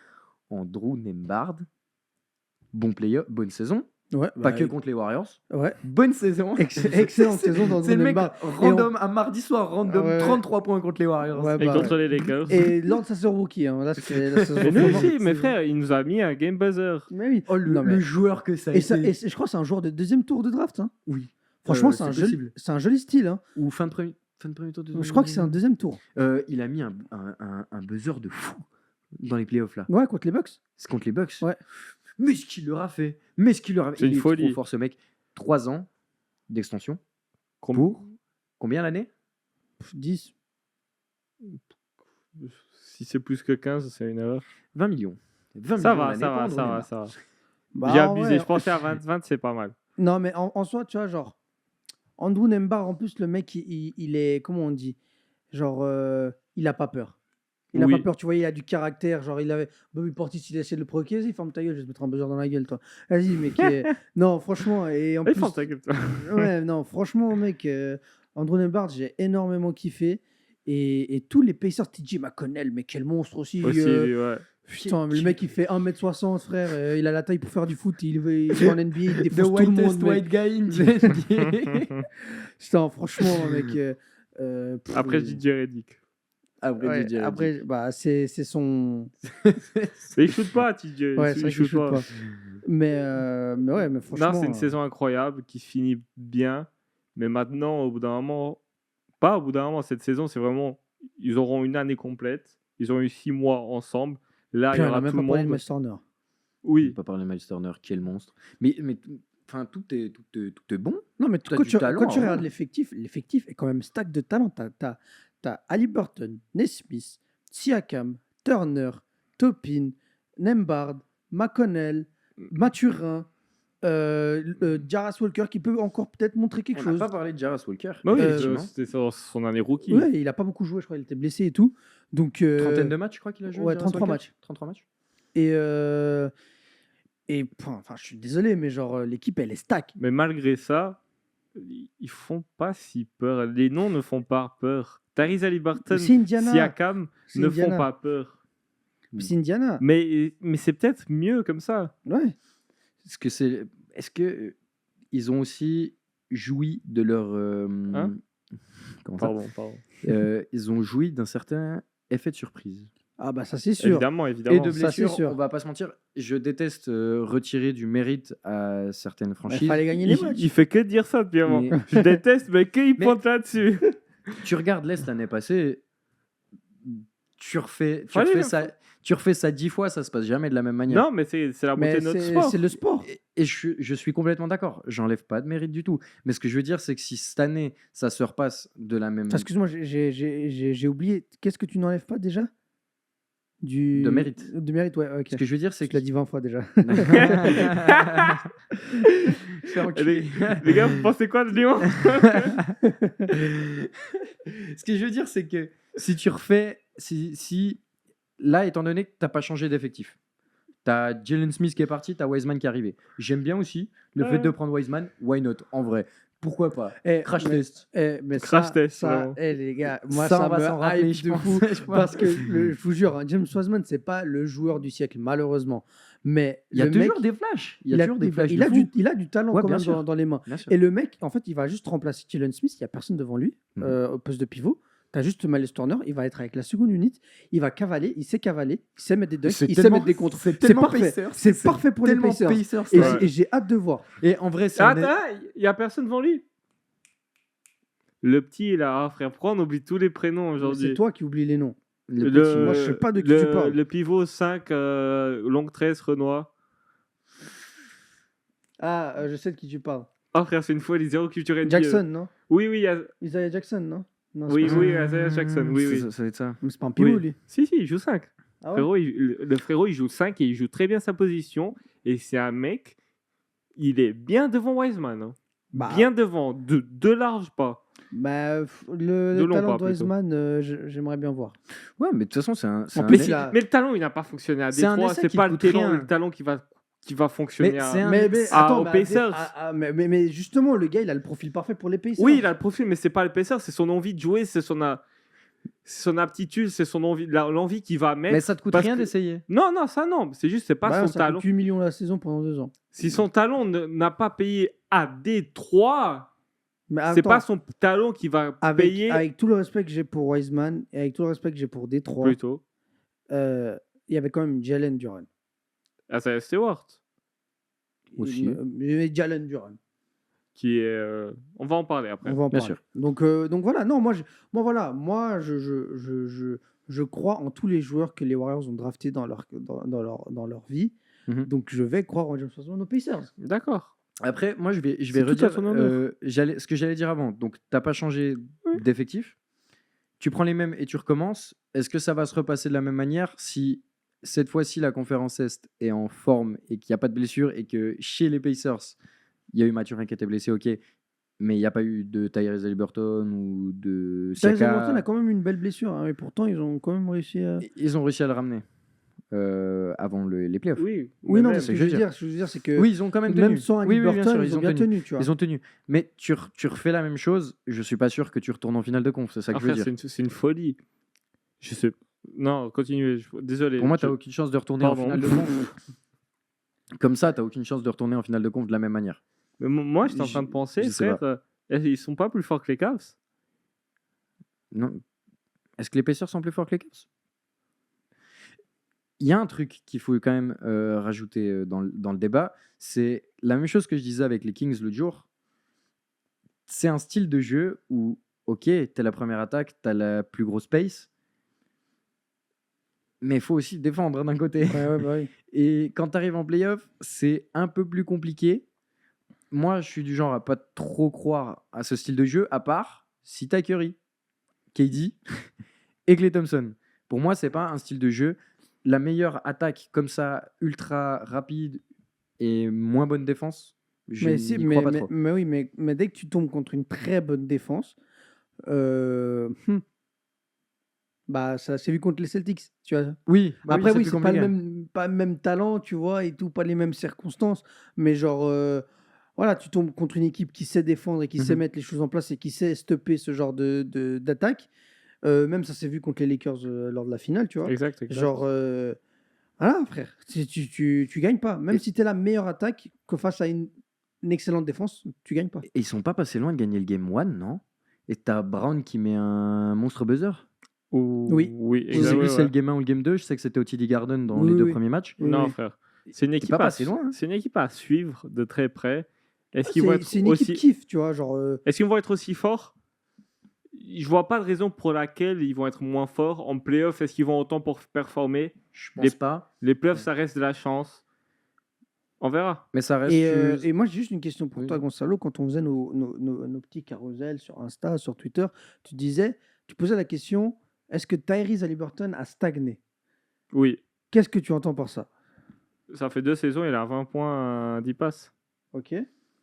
Speaker 2: Andrew Nembhard, bon player, bonne saison.
Speaker 3: Ouais,
Speaker 2: Pas que contre les Warriors.
Speaker 3: Ouais.
Speaker 2: Bonne saison.
Speaker 3: Excellente saison dans
Speaker 2: C'est le mec
Speaker 3: Nembhard.
Speaker 2: random, un mardi soir, random,
Speaker 3: Ouais.
Speaker 2: 33 points contre les Warriors.
Speaker 3: Ouais,
Speaker 4: Et
Speaker 3: bah,
Speaker 4: contre les Lakers.
Speaker 3: Et lors de sa sœur rookie, hein, là, c'est la saison
Speaker 4: Mais nous
Speaker 3: vraiment-
Speaker 4: aussi, mes frères, il nous a mis un game buzzer.
Speaker 3: Mais oui.
Speaker 2: Oh,
Speaker 3: Non, mais-
Speaker 2: le joueur que ça a
Speaker 3: Et,
Speaker 2: été.
Speaker 3: je crois que c'est un joueur de deuxième tour de draft. Hein.
Speaker 2: Oui.
Speaker 3: Franchement,
Speaker 2: C'est
Speaker 3: c'est
Speaker 2: possible.
Speaker 3: un joli style. Hein.
Speaker 2: Ou fin de premier tour de.
Speaker 3: Je crois que c'est un deuxième tour.
Speaker 2: Il a mis un buzzer de fou dans les playoffs là.
Speaker 3: Ouais, contre les Bucks.
Speaker 2: C'est contre les Bucks.
Speaker 3: Ouais.
Speaker 2: Mais ce qu'il leur a fait.
Speaker 4: C'est une
Speaker 2: Il est
Speaker 4: folie.
Speaker 2: trop fort ce mec. 3 ans d'extension. Pour combien l'année?
Speaker 3: 10.
Speaker 4: Si c'est plus que 15, c'est une erreur.
Speaker 2: 20 millions. 20
Speaker 4: Ça
Speaker 2: millions
Speaker 4: va,
Speaker 2: l'année
Speaker 4: ça
Speaker 2: pour
Speaker 4: va,
Speaker 2: Andrew
Speaker 4: ça va,
Speaker 2: Neymar.
Speaker 4: ça va.
Speaker 3: Bah,
Speaker 4: J'ai
Speaker 3: en
Speaker 4: abusé,
Speaker 3: vrai,
Speaker 4: je pensais à 20, c'est pas mal.
Speaker 3: Non, mais en soi, tu vois, genre, Andrew Nembar, en plus, le mec, il est, comment on dit, genre, il a pas peur. Il a
Speaker 4: Oui.
Speaker 3: pas peur, tu vois, il a du caractère. Genre, il avait. Bobby Portis, il a essayé de le provoquer. Vas-y, ferme ta gueule, je vais te mettre un buzzer dans la gueule, toi. Vas-y, mec. Non, franchement, et en
Speaker 4: Ils
Speaker 3: plus.
Speaker 4: font ta gueule, toi.
Speaker 3: Ouais, non, franchement, mec, Andrew Nembar, j'ai énormément kiffé. Et tous les Pacers, TJ McConnell, mais quel monstre aussi.
Speaker 4: Aussi, ouais.
Speaker 3: Putain, le mec, il fait 1m60, frère. Il a la taille pour faire du foot. Il est en NBA, il
Speaker 2: The
Speaker 3: défonce tout le monde.
Speaker 2: whitest
Speaker 3: mec.
Speaker 2: white guy in the NBA.
Speaker 3: Putain, franchement, mec.
Speaker 4: Après, je dis Jerry Dick.
Speaker 2: Après, DJ Redick.
Speaker 3: après bah, c'est son.
Speaker 4: Mais il shoot pas, TJ.
Speaker 3: Ouais, c'est vrai
Speaker 4: il
Speaker 3: qu'il
Speaker 4: shoot
Speaker 3: shoot pas. Mais ouais, mais franchement.
Speaker 4: Non, c'est une saison incroyable qui se finit bien. Mais maintenant, au bout d'un moment, pas au bout d'un moment, cette saison, c'est vraiment. Ils auront une année complète. Ils ont eu 6 mois ensemble. Là, il y
Speaker 3: on
Speaker 4: aura
Speaker 3: a même
Speaker 4: tout
Speaker 3: pas
Speaker 4: le
Speaker 3: parlé de
Speaker 4: monde.
Speaker 3: Miles Turner.
Speaker 2: On
Speaker 4: Oui.
Speaker 2: peut pas parler de Miles Turner, quel monstre. Mais enfin, tout est bon.
Speaker 3: Non, mais
Speaker 2: T'as
Speaker 3: quand
Speaker 2: du
Speaker 3: tu
Speaker 2: talent,
Speaker 3: regardes
Speaker 2: hein.
Speaker 3: l'effectif est quand même stack de talent. T'as Haliburton, Nesmith, Siakam, Turner, Topin, Nembhard, McConnell, Mathurin, Jarras Walker qui peut encore peut-être montrer quelque
Speaker 2: On n'a
Speaker 3: chose.
Speaker 2: pas parlé de Jarras Walker.
Speaker 4: Bah oui,
Speaker 2: effectivement.
Speaker 4: c'était son année rookie.
Speaker 3: Ouais, il a pas beaucoup joué, je crois, il était blessé et tout. Donc,
Speaker 2: Trentaine de matchs, je crois qu'il a joué.
Speaker 3: ouais,
Speaker 2: Jarras
Speaker 3: 33
Speaker 2: Walker.
Speaker 3: matchs.
Speaker 2: 33 matchs.
Speaker 3: Et enfin, je suis désolé, mais genre l'équipe elle est stack.
Speaker 4: Mais malgré ça, ils font pas si peur. Les noms ne font pas peur. Tyrese Haliburton,
Speaker 3: C'est Indiana.
Speaker 4: Siakam
Speaker 3: C'est
Speaker 4: ne
Speaker 3: Indiana.
Speaker 4: font pas peur.
Speaker 3: C'est Indiana.
Speaker 4: Mais c'est peut-être mieux comme ça.
Speaker 3: Ouais.
Speaker 2: Est-ce que ils ont aussi joui de leur
Speaker 4: Hein
Speaker 2: comment ça
Speaker 4: Pardon.
Speaker 2: Ils ont joui d'un certain effet de surprise
Speaker 3: Ah bah ça c'est sûr.
Speaker 4: Évidemment.
Speaker 2: et de
Speaker 3: ça, c'est
Speaker 2: blessures.
Speaker 3: sûr.
Speaker 2: On va pas se mentir. Je déteste retirer du mérite à certaines
Speaker 3: Il
Speaker 2: franchises.
Speaker 3: fallait gagner les matchs.
Speaker 4: Il fait que dire ça depuis avant.
Speaker 2: Mais-
Speaker 4: Je déteste, mais qu'il
Speaker 2: Mais-
Speaker 4: pointe là-dessus.
Speaker 2: Tu regardes l'Est l'année passée, tu refais
Speaker 4: Fallait-
Speaker 2: ça 10 fois, ça se passe jamais de la même manière.
Speaker 4: Non, mais c'est la beauté
Speaker 3: Mais
Speaker 4: de notre
Speaker 3: c'est
Speaker 4: sport.
Speaker 3: c'est le sport.
Speaker 2: Et je suis complètement d'accord. J'enlève pas de mérite du tout. Mais ce que je veux dire, c'est que si cette année, ça se repasse de la même
Speaker 3: Excuse-moi, j'ai oublié. Qu'est-ce que tu n'enlèves pas déjà
Speaker 2: De mérite.
Speaker 3: De mérite, ouais, ok.
Speaker 2: Ce que je veux dire, c'est
Speaker 3: Tu
Speaker 2: que
Speaker 3: l'as dit 20 fois déjà.
Speaker 2: Fais enculer.
Speaker 4: Les gars, vous pensez quoi de Lyon?
Speaker 2: Ce que je veux dire, c'est que si tu refais, si là, étant donné que tu n'as pas changé d'effectif, tu as Jalen Smith qui est parti, tu as Wiseman qui est arrivé. J'aime bien aussi le fait de prendre Wiseman, why not, en vrai. Pourquoi pas? Crash test.
Speaker 3: Mais
Speaker 4: Crash test,
Speaker 3: ça,
Speaker 4: vraiment.
Speaker 3: les gars, moi
Speaker 2: Ça,
Speaker 3: ça,
Speaker 2: on va
Speaker 3: me
Speaker 2: s'en rappeler,
Speaker 3: hype
Speaker 2: je
Speaker 3: de
Speaker 2: pense.
Speaker 3: fou.
Speaker 2: Je pense.
Speaker 3: Parce que je vous jure, hein, James Wiseman, c'est pas le joueur du siècle, malheureusement. Mais
Speaker 2: Il y a
Speaker 3: le
Speaker 2: toujours
Speaker 3: mec,
Speaker 2: des flashs. Il y a toujours des flashs.
Speaker 3: il
Speaker 2: de
Speaker 3: a
Speaker 2: fou.
Speaker 3: il a du talent
Speaker 2: Ouais,
Speaker 3: quand
Speaker 2: bien
Speaker 3: même
Speaker 2: sûr.
Speaker 3: dans les mains.
Speaker 2: Bien sûr.
Speaker 3: Et le mec, en fait, il va juste remplacer Jalen Smith. Il n'y a personne devant lui
Speaker 2: Mhm.
Speaker 3: au poste de pivot. Tu as juste Miles Turner. Il va être avec la seconde unité. Il va cavaler. Il sait cavaler. Il sait mettre des dunks.
Speaker 2: C'est
Speaker 3: Il sait
Speaker 2: tellement-
Speaker 3: mettre des contres.
Speaker 2: c'est
Speaker 3: C'est
Speaker 2: tellement
Speaker 3: parfait.
Speaker 2: Pacers.
Speaker 3: C'est parfait pour les
Speaker 2: Tellement
Speaker 3: Pacers.
Speaker 2: Pacers,
Speaker 3: Et
Speaker 2: ouais.
Speaker 3: j'ai hâte de voir.
Speaker 2: Et en vrai, c'est
Speaker 4: Attends, il n'y a personne devant lui. Le petit, là, frère, pourquoi on oublie tous les prénoms aujourd'hui?
Speaker 3: C'est toi qui oublies les noms.
Speaker 2: le petit.
Speaker 3: Moi, je sais pas de qui tu parles.
Speaker 4: Le pivot 5, longue 13, Renoir.
Speaker 3: Ah, je sais de qui tu parles.
Speaker 4: Oh frère, c'est une folie, zéro culture NBA.
Speaker 3: Jackson, non
Speaker 4: Oui, oui, il y a-
Speaker 3: Isaiah Jackson, non, non
Speaker 4: oui,
Speaker 3: c'est pas
Speaker 4: oui,
Speaker 3: ça.
Speaker 4: Isaiah Jackson, oui, oui.
Speaker 2: Ça va être ça.
Speaker 3: Mais c'est pas un pivot,
Speaker 4: Oui.
Speaker 3: lui.
Speaker 4: Si, il joue 5.
Speaker 3: Ah ouais
Speaker 4: Frérot, le frérot, il joue 5 et il joue très bien sa position. Et c'est un mec, il est bien devant Wiseman. Hein.
Speaker 3: Bah,
Speaker 4: Bien devant, de large pas.
Speaker 3: bah,
Speaker 4: De
Speaker 3: le
Speaker 4: long
Speaker 3: talent
Speaker 4: pas,
Speaker 3: de Wiseman, j'aimerais bien voir.
Speaker 2: Ouais, mais de toute façon, c'est un.
Speaker 3: En
Speaker 2: un
Speaker 3: plus,
Speaker 2: mec-
Speaker 3: il a-
Speaker 4: Mais le talent, il n'a pas fonctionné à
Speaker 2: C'est un
Speaker 4: Détroit.
Speaker 2: essai
Speaker 4: C'est
Speaker 2: qui
Speaker 4: pas le
Speaker 2: coûte
Speaker 4: talent,
Speaker 2: rien.
Speaker 4: le talent qui va fonctionner
Speaker 2: Mais
Speaker 4: à...
Speaker 2: c'est un-
Speaker 3: Mais
Speaker 4: Ah, aux
Speaker 3: mais,
Speaker 4: Pacers.
Speaker 3: mais justement, le gars, il a le profil parfait pour les Pacers.
Speaker 4: Oui, il a le profil, mais c'est pas le Pacers, c'est son envie de jouer, c'est son aptitude, c'est son envie, l'envie qu'il va mettre.
Speaker 2: Mais ça te coûte
Speaker 4: parce
Speaker 2: rien
Speaker 4: que-
Speaker 2: d'essayer.
Speaker 4: Non, non, ça non, c'est juste, c'est pas
Speaker 3: Bah,
Speaker 4: son
Speaker 3: ça
Speaker 4: talent.
Speaker 3: coûte 8 millions la saison pendant 2 ans.
Speaker 4: Si son talent n'a pas payé à Détroit,
Speaker 3: Mais
Speaker 4: c'est
Speaker 3: attends,
Speaker 4: pas son talent qui va payer
Speaker 3: avec tout le respect que j'ai pour Wiseman et avec tout le respect que j'ai pour Détroit,
Speaker 4: plutôt.
Speaker 3: il y avait quand même Jalen Duran.
Speaker 4: Isaiah Stewart,
Speaker 2: Aussi.
Speaker 3: Mais Jalen Duran.
Speaker 4: qui est... on va en parler après.
Speaker 3: On va en
Speaker 2: Bien
Speaker 3: parler.
Speaker 2: sûr.
Speaker 3: Donc voilà, non, moi je crois en tous les joueurs que les Warriors ont draftés dans leur vie.
Speaker 2: Mhm.
Speaker 3: Donc je vais croire en James Wiseman aux Pacers.
Speaker 4: D'accord.
Speaker 2: Après, moi, je vais
Speaker 4: C'est tout à
Speaker 2: redire
Speaker 4: ton honneur.
Speaker 2: ce que j'allais dire avant. Donc, t'as pas changé d'effectif. tu prends les mêmes et tu recommences. Est-ce que ça va se repasser de la même manière si cette fois-ci la conférence Est est en forme et qu'il n'y a pas de blessure et que chez les Pacers, il y a eu Mathurin qui était blessé, ok, mais il n'y a pas eu de Tyrese Haliburton ou de
Speaker 3: Tyrese
Speaker 2: Siaka.
Speaker 3: Haliburton a quand même une belle blessure, hein, et pourtant ils ont quand même réussi à.
Speaker 2: Ils ont réussi à le ramener avant les playoffs.
Speaker 4: Oui,
Speaker 3: Oui, non,
Speaker 4: même-
Speaker 3: mais ce que je veux dire, c'est que
Speaker 2: Oui, ils ont quand même tenu.
Speaker 3: même sans
Speaker 2: Oui, oui, bien
Speaker 3: Haliburton,
Speaker 2: sûr,
Speaker 3: ils ont bien tenu, tu vois.
Speaker 2: Ils ont tenu. Mais tu refais la même chose, je suis pas sûr que tu retournes en finale de conf, c'est ça que je veux
Speaker 4: Frère,
Speaker 2: dire.
Speaker 4: c'est une folie. Je sais. Non, continuez. Désolé.
Speaker 2: Pour moi, tu
Speaker 4: je-
Speaker 2: n'as aucune chance de retourner en
Speaker 4: Pardon.
Speaker 2: finale de conf. Comme ça, tu n'as aucune chance de retourner en finale de conf de la même manière.
Speaker 4: Mais moi, j'étais en train de penser,
Speaker 2: je sais
Speaker 4: frère, ils sont pas plus forts que les Cavs.
Speaker 2: Non. Est-ce que les Pacers sont plus forts que les Cavs? Il y a un truc qu'il faut quand même rajouter dans le débat, c'est la même chose que je disais avec les Kings l'autre jour. C'est un style de jeu où, ok, tu es la première attaque, tu as la plus grosse pace, mais il faut aussi défendre d'un côté.
Speaker 3: Ouais, bah oui.
Speaker 2: Et quand tu arrives en playoff, c'est un peu plus compliqué. Moi, je suis du genre à pas trop croire à ce style de jeu, à part si t'as Curry, KD et Klay Thompson. Pour moi, c'est pas un style de jeu. La meilleure attaque comme ça, ultra rapide et moins bonne défense, je n'y crois pas trop.
Speaker 3: Mais oui, mais dès que tu tombes contre une très bonne défense, bah ça s'est vu contre les Celtics, tu vois.
Speaker 2: Oui, bah
Speaker 3: Après,
Speaker 2: c'est
Speaker 3: oui,
Speaker 2: plus
Speaker 3: c'est pas
Speaker 2: compliqué.
Speaker 3: pas le même talent, tu vois, et tout, pas les mêmes circonstances. Mais genre, voilà, tu tombes contre une équipe qui sait défendre et qui sait
Speaker 2: Mhm.
Speaker 3: mettre les choses en place et qui sait stopper ce genre d'attaque. Même ça s'est vu contre les Lakers lors de la finale, tu vois.
Speaker 4: Exact.
Speaker 3: Genre, voilà, frère, tu gagnes pas. Même si tu es la meilleure attaque, que face à une excellente défense, tu gagnes pas.
Speaker 2: Et ils sont pas passés loin de gagner le game 1, non? Et t'as Brown qui met un monstre buzzer.
Speaker 3: Oui.
Speaker 4: Oui,
Speaker 2: Je sais
Speaker 4: exact,
Speaker 2: plus
Speaker 4: ouais,
Speaker 2: si c'est
Speaker 4: ouais.
Speaker 2: le game 1 ou le game 2. Je sais que c'était au TD Garden dans
Speaker 3: Oui,
Speaker 2: les deux
Speaker 3: oui.
Speaker 2: premiers matchs.
Speaker 3: Oui,
Speaker 4: Non,
Speaker 3: oui.
Speaker 4: frère. C'est une équipe
Speaker 2: pas
Speaker 4: à
Speaker 2: passé loin, hein.
Speaker 4: C'est une équipe à suivre de très près. Est-ce qu'ils vont être
Speaker 3: C'est une équipe
Speaker 4: aussi
Speaker 3: kiff, tu vois. Genre,
Speaker 4: Est-ce qu'ils vont être aussi forts? Je vois pas de raison pour laquelle ils vont être moins forts en playoff. Est-ce qu'ils vont autant pour performer?
Speaker 2: Je pense pas.
Speaker 4: Les playoffs, ça reste de la chance. On verra.
Speaker 2: Mais ça reste.
Speaker 3: et moi, j'ai juste une question pour
Speaker 2: Oui.
Speaker 3: toi, Gonzalo. Quand on faisait nos petits carousels sur Insta, sur Twitter, tu posais la question, est-ce que Tyrese Haliburton a stagné?
Speaker 4: Oui.
Speaker 3: Qu'est-ce que tu entends par ça?
Speaker 4: Ça fait 2 saisons, il a 20 points, 10 passes.
Speaker 3: Ok.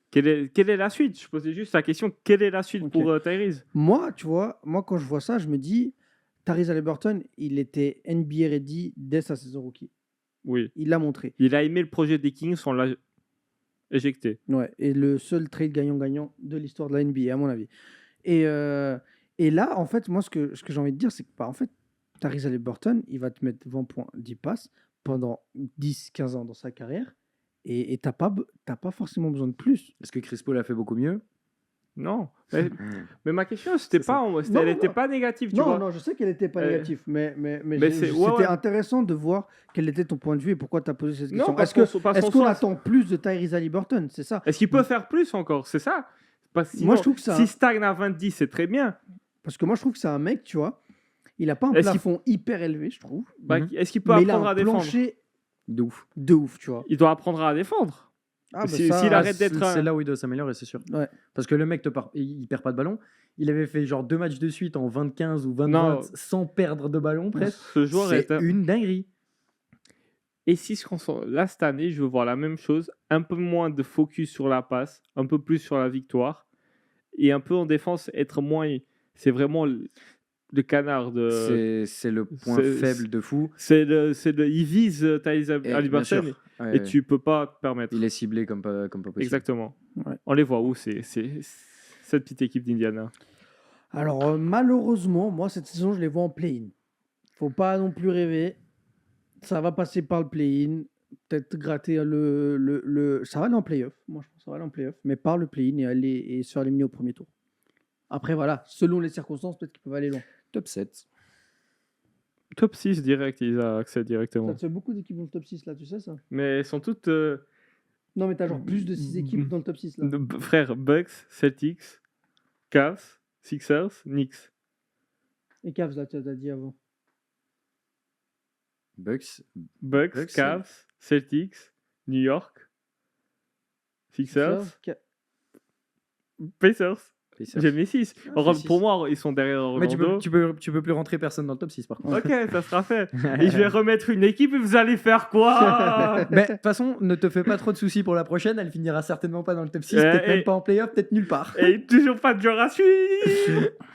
Speaker 4: Quelle est la suite? Je posais juste la question, quelle est la suite
Speaker 3: Ok.
Speaker 4: pour Tyrese?
Speaker 3: Moi, tu vois, quand je vois ça, je me dis, Tyrese Haliburton, il était NBA ready dès sa saison rookie.
Speaker 4: Oui.
Speaker 3: Il l'a montré.
Speaker 4: Il a aimé le projet des Kings, on l'a éjecté.
Speaker 3: Ouais, et le seul trade gagnant-gagnant de l'histoire de la NBA, à mon avis. Et là, en fait, moi, ce que j'ai envie de dire, c'est que, bah, en fait, Tyrese Haliburton, il va te mettre 20 points, 10 passes pendant 10-15 ans dans sa carrière. Et t'as pas forcément besoin de plus.
Speaker 2: Est-ce que Chris Paul a fait beaucoup mieux?
Speaker 4: Non. Mais ma question, c'était
Speaker 2: C'est ça.
Speaker 4: pas, elle n'était pas négative, tu vois.
Speaker 3: Non, je sais qu'elle n'était pas
Speaker 4: Euh,
Speaker 3: négative, mais
Speaker 4: c'est-
Speaker 3: c'était
Speaker 4: ouais, ouais.
Speaker 3: intéressant de voir quel était ton point de vue et pourquoi tu as posé cette
Speaker 4: Non,
Speaker 3: question.
Speaker 4: parce
Speaker 3: Est-ce qu'on attend plus de Tyrese Haliburton? C'est ça.
Speaker 4: Est-ce qu'il peut faire plus encore? C'est ça. Parce que
Speaker 3: Moi,
Speaker 4: sinon,
Speaker 3: je trouve que ça.
Speaker 4: si stagne à 20-10, c'est très bien.
Speaker 3: Parce que moi, je trouve que c'est un mec, tu vois, il a pas un
Speaker 4: Est-ce qu'il-
Speaker 3: plafond hyper élevé, je trouve.
Speaker 4: Bah,
Speaker 2: Mhm.
Speaker 4: Est-ce qu'il peut
Speaker 3: Mais il a
Speaker 4: apprendre
Speaker 3: un
Speaker 4: à défendre?
Speaker 3: plancher
Speaker 2: De ouf.
Speaker 3: de ouf, tu vois.
Speaker 4: Il doit apprendre à défendre.
Speaker 3: Ah, bah
Speaker 4: Si-
Speaker 3: ça,
Speaker 4: s'il
Speaker 2: Ah,
Speaker 4: arrête d'être
Speaker 2: c'est
Speaker 4: un-
Speaker 2: là où il doit s'améliorer, c'est sûr.
Speaker 3: Ouais.
Speaker 2: Parce que le mec, il perd pas de ballon. Il avait fait genre 2 matchs de suite en 20-15 ou 20
Speaker 4: Non.
Speaker 2: sans perdre de ballon presque.
Speaker 4: Ce joueur
Speaker 2: C'est
Speaker 4: est
Speaker 2: une dinguerie.
Speaker 4: Et si là, cette année, je veux voir la même chose, un peu moins de focus sur la passe, un peu plus sur la victoire, et un peu en défense, être moins. C'est vraiment le canard de.
Speaker 2: C'est le point
Speaker 4: c'est-
Speaker 2: faible de fou.
Speaker 4: Il vise Tyrese
Speaker 2: Et, bien
Speaker 4: Haliburton
Speaker 2: sûr. Ouais,
Speaker 4: et
Speaker 2: ouais.
Speaker 4: tu peux pas te permettre.
Speaker 2: Il est ciblé comme pas possible.
Speaker 4: Exactement.
Speaker 3: Ouais.
Speaker 4: On les voit où c'est cette petite équipe d'Indiana.
Speaker 3: Alors, malheureusement, moi, cette saison, je les vois en play-in. Faut pas non plus rêver. Ça va passer par le play-in. Peut-être gratter ça va aller en play-off. Moi, je pense que ça va aller en play-off. Mais par le play-in et se faire éliminer au premier tour. Après, voilà, selon les circonstances, peut-être qu'ils peuvent aller loin.
Speaker 2: Top 7.
Speaker 4: Top 6 direct, ils ont accès directement.
Speaker 3: Ça te fait beaucoup d'équipes dans le top 6, là, tu sais ça?
Speaker 4: Mais elles sont toutes.
Speaker 3: Non, mais t'as genre plus de 6 équipes dans le top 6, là.
Speaker 4: Frères, Bucks, Celtics, Cavs, Sixers, Knicks.
Speaker 3: Et Cavs, là, tu as dit avant.
Speaker 2: Bucks.
Speaker 4: Bucks, Cavs, Celtics, New York, Sixers,
Speaker 3: Ca-
Speaker 4: Pacers.
Speaker 2: Pacers.
Speaker 4: J'ai mis 6.
Speaker 2: Ah, c'est
Speaker 4: Pour
Speaker 2: six.
Speaker 4: moi, ils sont derrière
Speaker 2: Mais
Speaker 4: Orlando.
Speaker 2: tu peux plus rentrer personne dans le top 6 par contre.
Speaker 4: Ok, ça sera fait. Et je vais remettre une équipe et vous allez faire quoi?
Speaker 2: Mais de toute façon, ne te fais pas trop de soucis pour la prochaine. Elle finira certainement pas dans le top 6, peut-être
Speaker 4: et-
Speaker 2: même pas en playoff, peut-être nulle part.
Speaker 4: Et toujours pas de joueur à suivre.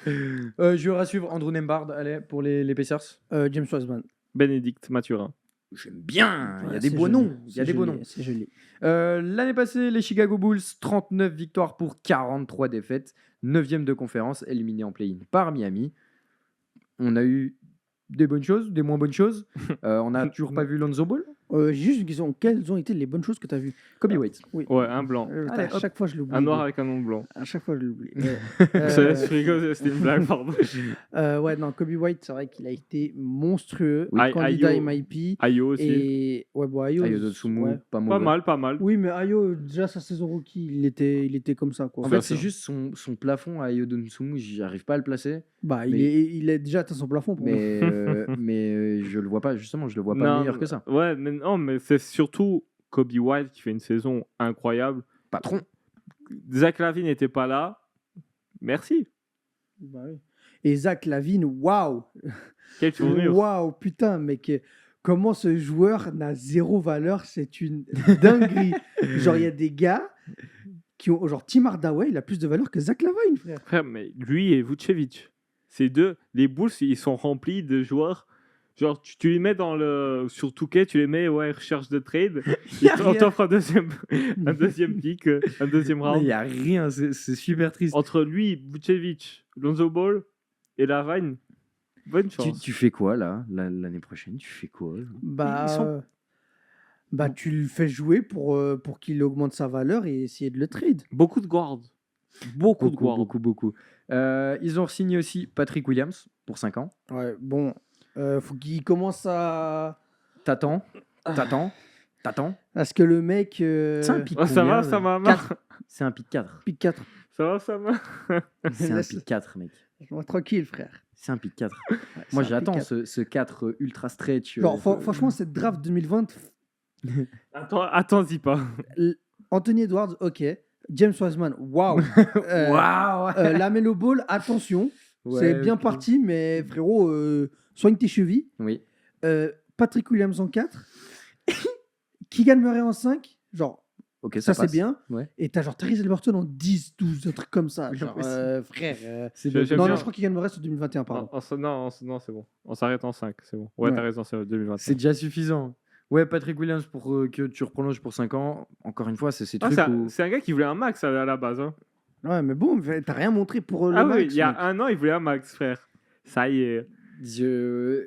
Speaker 2: Je vais suivre Andrew Nembhard, allez, pour les Pacers.
Speaker 3: James Wiseman.
Speaker 4: Bénédicte Mathurin.
Speaker 2: J'aime bien, il y a
Speaker 3: Ouais,
Speaker 2: des
Speaker 3: c'est
Speaker 2: beaux
Speaker 3: joli,
Speaker 2: noms. Il y a
Speaker 3: c'est
Speaker 2: des beaux
Speaker 3: joli,
Speaker 2: noms.
Speaker 3: C'est joli.
Speaker 2: L'année passée, les Chicago Bulls, 39 victoires pour 43 défaites, 9e de conférence, éliminé en play-in par Miami. On a eu des bonnes choses, des moins bonnes choses. On n'a toujours pas vu Lonzo Ball.
Speaker 3: J'ai juste une question. Quelles ont été les bonnes choses que tu as vues?
Speaker 2: Kobe White.
Speaker 3: Oui.
Speaker 4: Ouais, un blanc.
Speaker 2: Allez,
Speaker 3: À
Speaker 2: hop.
Speaker 3: chaque fois, je l'oublie.
Speaker 4: Un noir avec un nom blanc.
Speaker 3: À chaque fois, je l'oublie.
Speaker 4: Je rigole, c'était une blague, pardon.
Speaker 3: Ouais, non, Kobe White, c'est vrai qu'il a été monstrueux.
Speaker 4: Oui.
Speaker 3: Candidat
Speaker 4: Ayo.
Speaker 3: MIP.
Speaker 4: Ayo aussi.
Speaker 3: Et ouais, bon, Ayo.
Speaker 2: Ayo Dosunmu,
Speaker 3: ouais.
Speaker 2: pas mauvais.
Speaker 4: Pas mal.
Speaker 3: Oui, mais Ayo, déjà sa saison rookie, il était comme ça, quoi.
Speaker 2: En
Speaker 4: Bien
Speaker 2: fait, c'est
Speaker 4: sûr.
Speaker 2: juste son plafond à Ayo Dosunmu, j'arrive pas à le placer.
Speaker 3: Bah,
Speaker 2: mais-
Speaker 3: il a déjà atteint son plafond pour moi.
Speaker 2: Mais je le vois pas, justement, je le vois pas
Speaker 4: Non,
Speaker 2: meilleur que ça.
Speaker 4: Ouais, mais non, mais c'est surtout Kobe White qui fait une saison incroyable.
Speaker 2: Patron.
Speaker 4: Zach Lavine n'était pas là. Merci.
Speaker 3: Bah oui. Et Zach Lavine, waouh!
Speaker 4: Quel souvenir.
Speaker 3: Waouh, putain, mec. Comment ce joueur n'a zéro valeur, c'est une dinguerie. Genre, il y a des gars qui ont. Genre, Tim Hardaway, il a plus de valeur que Zach Lavine, frère.
Speaker 4: Frère, mais lui et Vucevic, ces deux, les Bulls, ils sont remplis de joueurs. Genre, tu les mets sur Touquet, tu les mets, ouais, recherche de trade.
Speaker 2: Y a
Speaker 4: On
Speaker 2: rien.
Speaker 4: t'offre un deuxième pick, un deuxième
Speaker 2: Il
Speaker 4: round.
Speaker 2: y a rien, c'est super triste.
Speaker 4: Entre lui, Vucevic, Lonzo Ball et Lavine, bonne chance.
Speaker 2: Tu fais quoi là, l'année prochaine? Tu fais quoi?
Speaker 3: Bah,
Speaker 2: Ils sont-
Speaker 3: tu le fais jouer pour qu'il augmente sa valeur et essayer de le trade.
Speaker 4: Beaucoup de guards. Beaucoup de guards.
Speaker 2: Beaucoup. Ils ont signé aussi Patrick Williams pour 5 ans.
Speaker 3: Ouais, bon. Faut qu'il commence à.
Speaker 2: T'attends.
Speaker 3: Parce que le mec.
Speaker 2: C'est un pick
Speaker 4: Oh, ça
Speaker 2: combien,
Speaker 4: va, ça va.
Speaker 2: C'est un pick 4.
Speaker 3: Pick 4.
Speaker 4: Ça va.
Speaker 2: C'est un
Speaker 3: Laisse-
Speaker 2: pick 4, mec.
Speaker 3: Laisse-moi tranquille, frère.
Speaker 2: C'est un pick 4.
Speaker 3: Ouais,
Speaker 2: Moi,
Speaker 3: c'est un
Speaker 2: j'attends
Speaker 3: pick 4.
Speaker 2: ce 4 ultra stretch.
Speaker 3: Genre, franchement, cette draft 2020,
Speaker 4: Attends-y pas.
Speaker 3: Anthony Edwards, ok. James Wiseman, waouh.
Speaker 2: Waouh!
Speaker 3: Lamelo Ball, attention.
Speaker 2: Ouais,
Speaker 3: C'est bien
Speaker 2: ok.
Speaker 3: parti, mais frérot, soigne tes chevilles.
Speaker 2: Oui.
Speaker 3: Patrick Williams en 4. Keegan Murray en 5. Genre,
Speaker 2: Ok,
Speaker 3: ça c'est
Speaker 2: passe.
Speaker 3: bien.
Speaker 2: Ouais.
Speaker 3: Et t'as genre Tyrese Haliburton en 10, 12, un truc comme ça.
Speaker 2: Oui,
Speaker 3: Genre,
Speaker 2: aussi.
Speaker 3: frère.
Speaker 2: C'est
Speaker 4: Je-
Speaker 2: bien.
Speaker 4: j'aime
Speaker 3: Non,
Speaker 4: bien.
Speaker 3: non, je crois que Keegan Murray c'est 2021, pardon.
Speaker 4: Non, c'est bon. On s'arrête en 5, c'est bon. Ouais,
Speaker 3: Ouais.
Speaker 4: t'as raison, c'est 2020.
Speaker 2: C'est déjà suffisant. Ouais, Patrick Williams pour que tu reprolonges pour 5 ans. Encore une fois, c'est ces
Speaker 4: Ah,
Speaker 2: trucs où...
Speaker 4: c'est un gars qui voulait un max à la base. Hein.
Speaker 3: Ouais, mais bon, t'as rien montré pour le
Speaker 4: Ah
Speaker 3: max.
Speaker 4: oui, il y a
Speaker 3: mec.
Speaker 4: un an, il voulait un max, frère. Ça y est.
Speaker 2: Je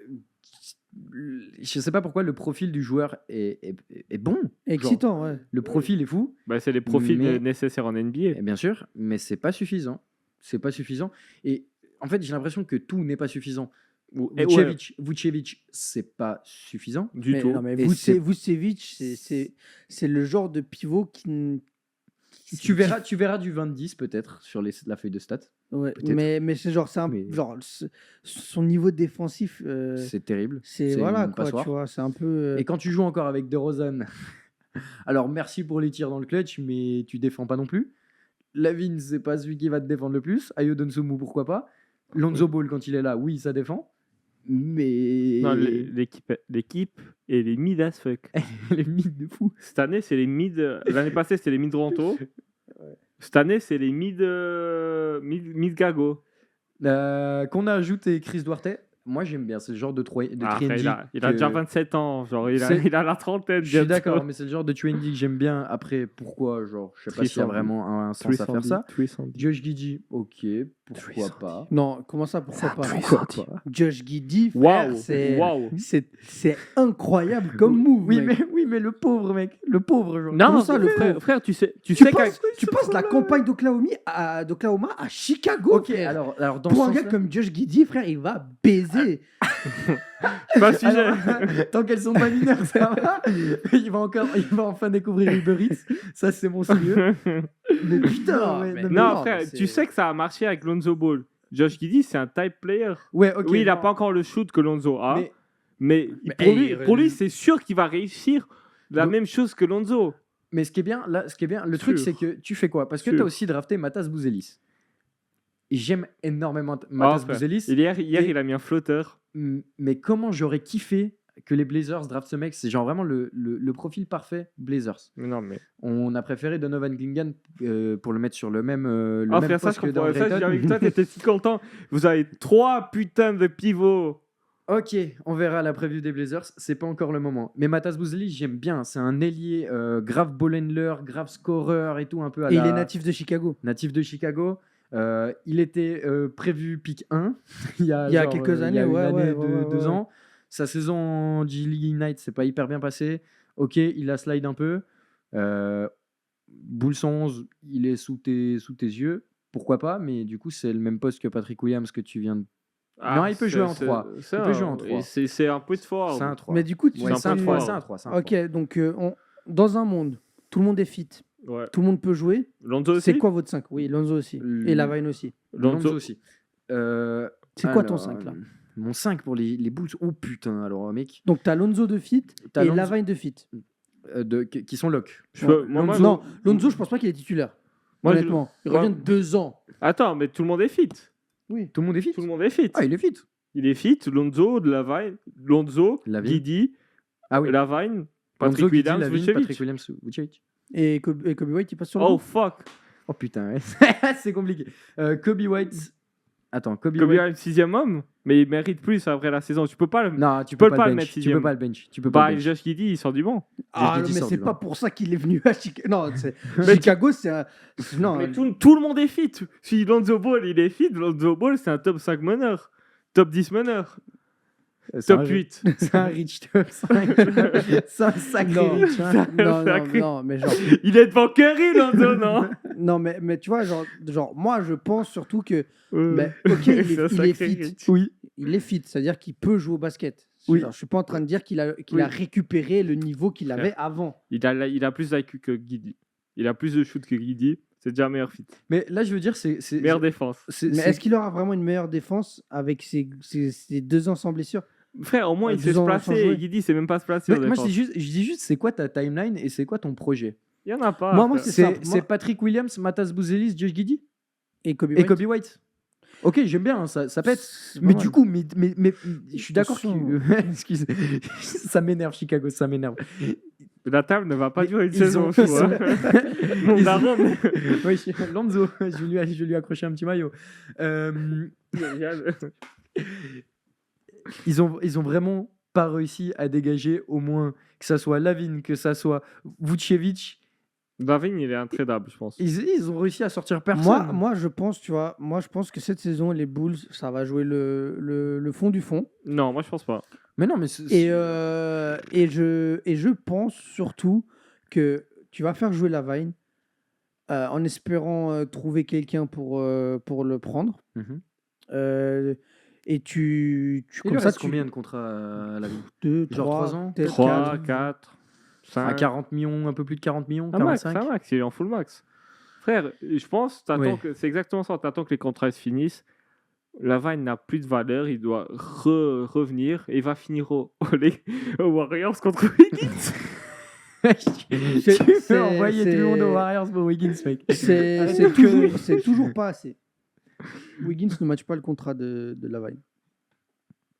Speaker 2: sais pas pourquoi le profil du joueur est bon.
Speaker 3: Excitant, ouais.
Speaker 2: Le profil est fou,
Speaker 4: Bah, c'est les profils
Speaker 2: Mais-
Speaker 4: nécessaires en
Speaker 2: et
Speaker 4: NBA.
Speaker 2: bien sûr, mais c'est pas suffisant. C'est pas suffisant. Et en fait, j'ai l'impression que tout n'est pas suffisant.
Speaker 4: Et
Speaker 2: Vucevic, c'est pas suffisant.
Speaker 4: Du
Speaker 3: Mais,
Speaker 4: tout.
Speaker 3: non, mais
Speaker 2: Et c'est-
Speaker 3: Vucevic, c'est le genre de pivot qui.
Speaker 2: Tu verras du 20-10 peut-être sur la feuille de stats.
Speaker 3: Ouais,
Speaker 2: peut-être.
Speaker 3: mais c'est genre,
Speaker 2: Mais-
Speaker 3: genre son niveau défensif,
Speaker 2: C'est terrible.
Speaker 3: c'est voilà
Speaker 2: une
Speaker 3: quoi,
Speaker 2: passoire.
Speaker 3: tu vois, c'est un peu.
Speaker 2: Et quand tu joues encore avec DeRozan, alors merci pour les tirs dans le clutch, mais tu défends pas non plus. Lavine, c'est pas celui qui va te défendre le plus. Ayo Dosunmu, pourquoi pas. Lonzo Ball, quand il est là, oui, ça défend. Mais.
Speaker 4: Non, l'équipe et les mid as fuck.
Speaker 2: les mythes de fou.
Speaker 4: Cette année, c'est les mid. L'année passée, c'était les mid Toronto. Cette année, c'est les mid Gago.
Speaker 2: Qu'on a ajouté Chris Duarte. Moi, j'aime bien. C'est le genre de 3 de
Speaker 4: Après,
Speaker 2: 3&D
Speaker 4: il a
Speaker 2: que-
Speaker 4: déjà 27 ans. Genre, il
Speaker 2: C'est-
Speaker 4: a la trentaine.
Speaker 2: Je suis
Speaker 4: bientôt.
Speaker 2: d'accord, mais c'est le genre de 3&D que j'aime bien. Après, pourquoi? Genre, je sais pas s'il y a
Speaker 4: 300.
Speaker 2: vraiment un sens à faire ça.
Speaker 4: 310.
Speaker 2: Josh Giddey, ok, pourquoi
Speaker 4: 300.
Speaker 2: pas.
Speaker 3: Non, comment ça, pourquoi pas?
Speaker 2: Pourquoi pas.
Speaker 3: Josh Giddey, frère,
Speaker 4: Waouh.
Speaker 3: c'est incroyable comme move.
Speaker 2: Oui,
Speaker 3: mec.
Speaker 2: mais le pauvre mec, le pauvre genre.
Speaker 4: Non,
Speaker 3: Comment ça, le
Speaker 4: frère, tu sais
Speaker 3: Tu
Speaker 4: qu'à-
Speaker 3: passes de la campagne d'Oklahoma à Chicago.
Speaker 2: Ok,
Speaker 3: frère.
Speaker 2: alors dans
Speaker 3: Pour
Speaker 2: ce
Speaker 3: un gars
Speaker 2: sens-là-
Speaker 3: comme Josh Giddey, frère, il va baiser.
Speaker 4: pas sujet.
Speaker 2: Alors, tant qu'elles sont pas mineures, ça va. Il va enfin découvrir Uber Eats. Ça, c'est mon sérieux. Mais putain, ouais,
Speaker 3: mais
Speaker 2: non, mais-
Speaker 4: Non,
Speaker 3: non,
Speaker 4: frère,
Speaker 3: mais c'est-
Speaker 4: tu sais que ça a marché avec Lonzo Ball. Josh Giddey, c'est un type player.
Speaker 2: Ouais, ok.
Speaker 4: Oui, il a
Speaker 2: non.
Speaker 4: pas encore le shoot que Lonzo a,
Speaker 2: Mais-
Speaker 4: mais,
Speaker 2: Mais,
Speaker 4: pour,
Speaker 2: hey,
Speaker 4: lui, c'est sûr qu'il va réussir la
Speaker 2: Donc-
Speaker 4: même chose que Lonzo.
Speaker 2: Mais ce qui est bien, le truc,
Speaker 4: Sûr.
Speaker 2: c'est que tu fais quoi? Parce que
Speaker 4: Sûr.
Speaker 2: tu as aussi drafté Matas Bouzelis. J'aime énormément Matas
Speaker 4: frère.
Speaker 2: Buzelis.
Speaker 4: Hier,
Speaker 2: Et-
Speaker 4: il a mis un flotteur.
Speaker 2: Mais comment j'aurais kiffé que les Blazers draftent ce mec. C'est genre vraiment le profil parfait Blazers.
Speaker 4: Mais non, mais.
Speaker 2: On a préféré Donovan Clingan pour le mettre sur le même,
Speaker 4: Ah,
Speaker 2: même
Speaker 4: frère, ça,
Speaker 2: poste
Speaker 4: je
Speaker 2: que
Speaker 4: comprends. Ça,
Speaker 2: Drayton.
Speaker 4: avec toi, t'étais si content. Vous avez 3 putains de pivots.
Speaker 2: Ok, on verra la preview des Blazers. C'est pas encore le moment. Mais Matas Buzelis, j'aime bien. C'est un ailier grave ball handler, grave scorer et tout un peu à
Speaker 3: Et
Speaker 2: la...
Speaker 3: il est natif de Chicago.
Speaker 2: natif de Chicago. Il était prévu pick 1 il y a,
Speaker 3: Il y a quelques années,
Speaker 2: il y a une
Speaker 3: ouais,
Speaker 2: année,
Speaker 3: ouais,
Speaker 2: deux
Speaker 3: ouais.
Speaker 2: ans. Sa saison en G-League Ignite, c'est pas hyper bien passé. Ok, il a slide un peu. Bulls 11, il est sous tes yeux. Pourquoi pas, mais du coup, c'est le même poste que Patrick Williams que tu viens de... Non, il peut jouer en 3. Il peut jouer en 3.
Speaker 4: C'est un peu de fort.
Speaker 2: C'est un 3.
Speaker 3: Mais du coup,
Speaker 2: Ouais, c'est un
Speaker 4: peu
Speaker 2: 3,
Speaker 4: fort.
Speaker 2: c'est un 3. c'est un 3.
Speaker 3: Ok, donc dans un monde, tout le monde est fit,
Speaker 4: Ouais.
Speaker 3: tout le monde peut jouer.
Speaker 4: Lonzo aussi.
Speaker 3: C'est quoi votre 5? Oui, Lonzo aussi. Et Lavine aussi.
Speaker 2: Lonzo aussi.
Speaker 3: C'est quoi ton 5 là?
Speaker 2: Mon 5 pour les Bulls. Oh putain, alors mec.
Speaker 3: Donc t'as Lonzo de fit
Speaker 2: T'as
Speaker 3: et
Speaker 2: Lonzo-
Speaker 3: Lavine de fit.
Speaker 2: Qui sont lock.
Speaker 3: Non, Lonzo, je pense pas qu'il est titulaire.
Speaker 4: Moi, je-
Speaker 3: Honnêtement, il
Speaker 4: moi-
Speaker 3: revient de 2 ans.
Speaker 4: Attends, mais tout le monde est fit.
Speaker 3: Oui.
Speaker 2: Tout le monde est fit.
Speaker 4: Tout le monde est fit.
Speaker 2: Ah, il est fit.
Speaker 4: Il est fit. Lonzo, Lavine,
Speaker 2: Lavine.
Speaker 4: Guidi,
Speaker 2: Ah oui.
Speaker 4: Lavine, Patrick
Speaker 2: Lonzo, Guidi,
Speaker 4: Williams,
Speaker 2: Lavine,
Speaker 4: Vucevic.
Speaker 2: Patrick Williams, Vucevic.
Speaker 3: Et Kobe White, il passe sur le
Speaker 4: Oh
Speaker 3: banc.
Speaker 4: fuck.
Speaker 2: Oh putain, ouais. C'est compliqué. Kobe White. Attends, Kobe
Speaker 4: Kobe
Speaker 2: White.
Speaker 4: a le 6e homme, mais il mérite plus après la saison. Tu peux pas le.
Speaker 2: Non, tu
Speaker 4: peux
Speaker 2: peux
Speaker 4: pas
Speaker 2: pas
Speaker 4: le
Speaker 2: le
Speaker 4: mettre
Speaker 2: bench. Tu
Speaker 4: sixième.
Speaker 2: peux pas le bench. Tu peux pas
Speaker 4: Bah,
Speaker 2: le bench.
Speaker 4: Josh Giddey, il sort du banc.
Speaker 3: Ah,
Speaker 2: J'ai dit
Speaker 3: mais
Speaker 2: sort
Speaker 3: c'est
Speaker 2: du
Speaker 3: pas
Speaker 2: banc.
Speaker 3: pour ça qu'il est venu à Chicago. Non, Chicago, c'est un. Non,
Speaker 4: Mais tout le monde est fit. Si Lonzo Ball, il est fit, Lonzo Ball, c'est un top 5 meneur. Top 10 meneur.
Speaker 2: C'est
Speaker 4: Top
Speaker 2: un-
Speaker 4: 8.
Speaker 2: C'est un rich top 5. C'est un sacré
Speaker 3: Non.
Speaker 2: rich. hein.
Speaker 3: non,
Speaker 4: Sacré.
Speaker 3: non, mais genre.
Speaker 4: Il est devant Curry, Lonzo, non
Speaker 3: Non, mais tu vois, genre, moi, je pense surtout que.
Speaker 4: Euh,
Speaker 3: Ben, ok, il
Speaker 4: c'est un
Speaker 3: est
Speaker 4: sacré
Speaker 3: fit.
Speaker 4: rich.
Speaker 2: Oui.
Speaker 3: Il est fit, c'est-à-dire qu'il peut jouer au basket.
Speaker 2: Oui.
Speaker 3: Genre, je suis pas en train de dire qu'il a
Speaker 2: Oui.
Speaker 3: récupéré le niveau qu'il avait avant.
Speaker 4: Il a plus d'IQ que Guidi. Il a plus de shoot que Guidi. C'est déjà un meilleur fit.
Speaker 2: Mais là, je veux dire, c'est.
Speaker 4: Meilleure défense.
Speaker 3: Mais est-ce qu'il aura vraiment une meilleure défense avec ses 2 ans sans blessure?
Speaker 4: Frère, au moins, il
Speaker 3: Deux
Speaker 4: sait se
Speaker 3: ans sans
Speaker 4: placer.
Speaker 3: jouer.
Speaker 4: Et Guidi, c'est même pas se placer.
Speaker 2: Mais
Speaker 4: en
Speaker 2: moi, je
Speaker 4: défense.
Speaker 2: dis juste, c'est quoi ta timeline et c'est quoi ton projet?
Speaker 4: Il y en a pas.
Speaker 3: Moi,
Speaker 4: frère.
Speaker 3: c'est simple.
Speaker 2: C'est Patrick Williams, Matas Bouzelis, Josh Giddey
Speaker 3: Et Kobe
Speaker 2: et
Speaker 3: White.
Speaker 2: Kobe White. Ok, j'aime bien, hein, ça pète.
Speaker 3: C'est
Speaker 2: Mais
Speaker 3: pas
Speaker 2: du
Speaker 3: mal.
Speaker 2: coup, mais je suis d'accord
Speaker 3: Attention.
Speaker 2: que. Excuse. Ça m'énerve, Chicago, ça m'énerve.
Speaker 4: La table ne va pas durer une
Speaker 2: Ils
Speaker 4: saison,
Speaker 2: ont-
Speaker 4: je
Speaker 2: ils
Speaker 4: vois.
Speaker 2: ont-
Speaker 4: Mon
Speaker 2: ils-
Speaker 4: daron.
Speaker 2: Oui, Lonzo, je lui ai accroché un petit maillot. Ils ont vraiment pas réussi à dégager au moins que ça soit Lavine, que ça soit Vucevic.
Speaker 4: Davin, il est intradable, je pense.
Speaker 2: Ils ont réussi à sortir personne.
Speaker 3: Moi, je pense, tu vois, moi, je pense que cette saison, les Bulls, ça va jouer le fond du fond.
Speaker 4: Non, moi, je pense pas.
Speaker 2: Mais non, mais
Speaker 3: Et je pense surtout que tu vas faire jouer Lavine en espérant trouver quelqu'un pour le prendre.
Speaker 2: Mhm.
Speaker 3: Et tu
Speaker 2: Il
Speaker 3: comme
Speaker 2: lui
Speaker 3: ça,
Speaker 2: reste
Speaker 3: tu
Speaker 2: combien de contrats à Lavine
Speaker 3: 2,
Speaker 2: Genre
Speaker 3: 3
Speaker 2: 3 ans
Speaker 3: peut-être
Speaker 4: 3,
Speaker 3: 4.
Speaker 4: 4,
Speaker 2: À
Speaker 4: 5.
Speaker 2: 40 millions, un peu plus de 40 millions,
Speaker 4: Un max,
Speaker 2: 45.
Speaker 4: un max, il est en full max. Frère, je pense,
Speaker 2: Ouais.
Speaker 4: c'est exactement ça. T'attends que les contrats se finissent. Lavine n'a plus de valeur, il doit revenir et il va finir aux Warriors contre Wiggins.
Speaker 2: Tu peux envoyer tout le monde aux Warriors pour Wiggins, mec.
Speaker 3: C'est toujours pas assez. Wiggins ne matche pas le contrat de Lavine.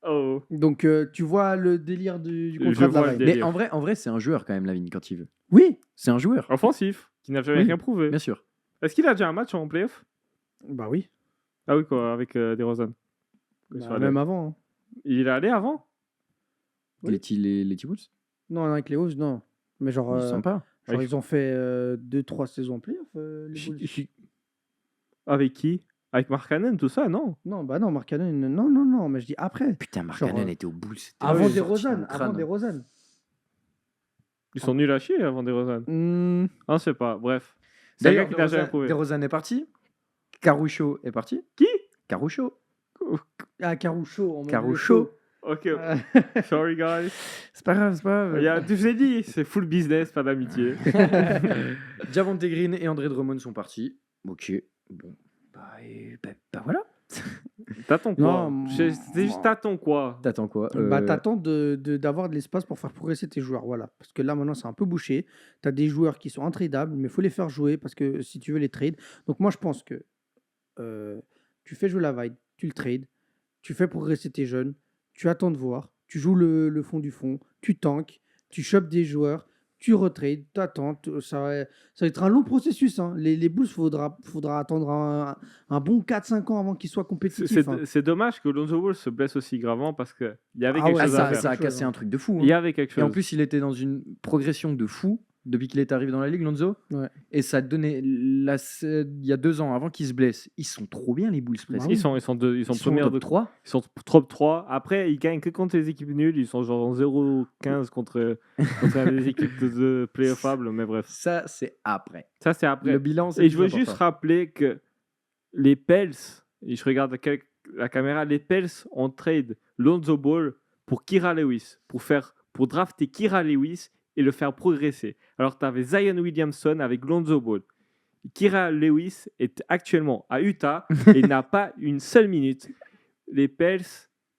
Speaker 4: Oh.
Speaker 3: Donc tu vois le délire du
Speaker 4: Je
Speaker 3: contrat de
Speaker 4: vois le
Speaker 3: Lavine.
Speaker 4: délire.
Speaker 2: Mais en vrai, c'est un joueur quand même, Lavine, quand il veut.
Speaker 3: Oui,
Speaker 2: C'est un joueur,
Speaker 4: Offensif, qui n'a jamais
Speaker 2: Oui.
Speaker 4: rien prouvé.
Speaker 2: bien sûr.
Speaker 4: Est-ce qu'il a déjà un match en playoff?
Speaker 3: bah oui.
Speaker 4: Ah oui, quoi, avec DeRozan.
Speaker 3: Bah, même avant. hein.
Speaker 4: Il est allé avant?
Speaker 3: Oui.
Speaker 2: Les T-Wolves,
Speaker 3: Non, avec les Hawks, non. Mais genre,
Speaker 2: ils sont sympas.
Speaker 3: genre, ils ont fait 2-3 saisons en playoff. Les Bulls.
Speaker 4: Avec qui? Avec Mark Cannon, tout ça, non?
Speaker 3: Non, bah non, Mark Cannon, non, mais je dis après.
Speaker 2: Putain, Mark
Speaker 3: Genre,
Speaker 2: Cannon était au bout.
Speaker 3: Avant
Speaker 4: oui,
Speaker 3: des Rosanne.
Speaker 2: crâne.
Speaker 3: Avant des Rosanne.
Speaker 4: Ils sont nuls à chier avant DeRozan.
Speaker 3: Hmm,
Speaker 4: Ah, je sais pas, bref. C'est un gars
Speaker 2: D'ailleurs,
Speaker 4: qui n'a jamais prouvé.
Speaker 2: DeRozan est parti. Caruso est parti.
Speaker 4: Qui?
Speaker 2: Caruso.
Speaker 3: Ah, Caruso. on m'a
Speaker 2: Caruso.
Speaker 4: Ok,
Speaker 3: dit le faux.
Speaker 4: sorry guys.
Speaker 2: C'est pas grave, c'est pas grave.
Speaker 4: Tu vous ai dit, c'est full business, pas d'amitié.
Speaker 2: Javonte Green et André Drummond sont partis. Ok. Bon. Bah voilà.
Speaker 4: T'attends quoi?
Speaker 3: Non,
Speaker 4: C'est juste t'attends quoi?
Speaker 2: T'attends quoi
Speaker 3: Bah, t'attends d'avoir de l'espace pour faire progresser tes joueurs. Voilà. Parce que là, maintenant, c'est un peu bouché. T'as des joueurs qui sont intradables, mais il faut les faire jouer parce que si tu veux les trades. Donc, moi, je pense que tu fais jouer la vibe, tu le trades, tu fais progresser tes jeunes, tu attends de voir, tu joues le fond du fond, tu tankes, tu chopes des joueurs, tu retrades, tu attends. Ça va être un long processus. Hein. Les Bulls, faudra attendre un bon 4-5 ans avant qu'ils soient compétitifs. Hein.
Speaker 4: C'est dommage que Lonzo Ball se blesse aussi gravement parce qu'il y avait
Speaker 3: Ah
Speaker 4: quelque
Speaker 3: ouais,
Speaker 4: chose à
Speaker 2: ça,
Speaker 4: faire.
Speaker 2: ça a cassé un truc de fou.
Speaker 4: Il y
Speaker 2: Hein.
Speaker 4: avait quelque
Speaker 2: Et en
Speaker 4: chose.
Speaker 2: plus, il était dans une progression de fou depuis qu'il est arrivé dans la ligue, Lonzo.
Speaker 3: Ouais.
Speaker 2: Et ça donnait. Il y a 2 ans, avant qu'il se blesse, ils sont trop bien, les Bulls, presque.
Speaker 3: oui.
Speaker 4: Ils sont premiers
Speaker 2: top
Speaker 4: de
Speaker 2: 3.
Speaker 4: Ils sont top 3. Après, ils gagnent que contre les équipes nulles. Ils sont genre 0-15 contre des équipes de playoffables. Mais bref,
Speaker 2: Ça, c'est après.
Speaker 4: ça c'est après.
Speaker 2: Le bilan, c'est
Speaker 4: Et
Speaker 2: le
Speaker 4: je
Speaker 2: plus
Speaker 4: veux juste
Speaker 2: important.
Speaker 4: rappeler que les Pels, et je regarde la caméra, les Pels ont trade Lonzo Ball pour Kira Lewis, pour drafter Kira Lewis et le faire progresser. Alors tu avais Zion Williamson avec Lonzo Ball. Kira Lewis est actuellement à Utah et n'a pas une seule minute. Les Pels,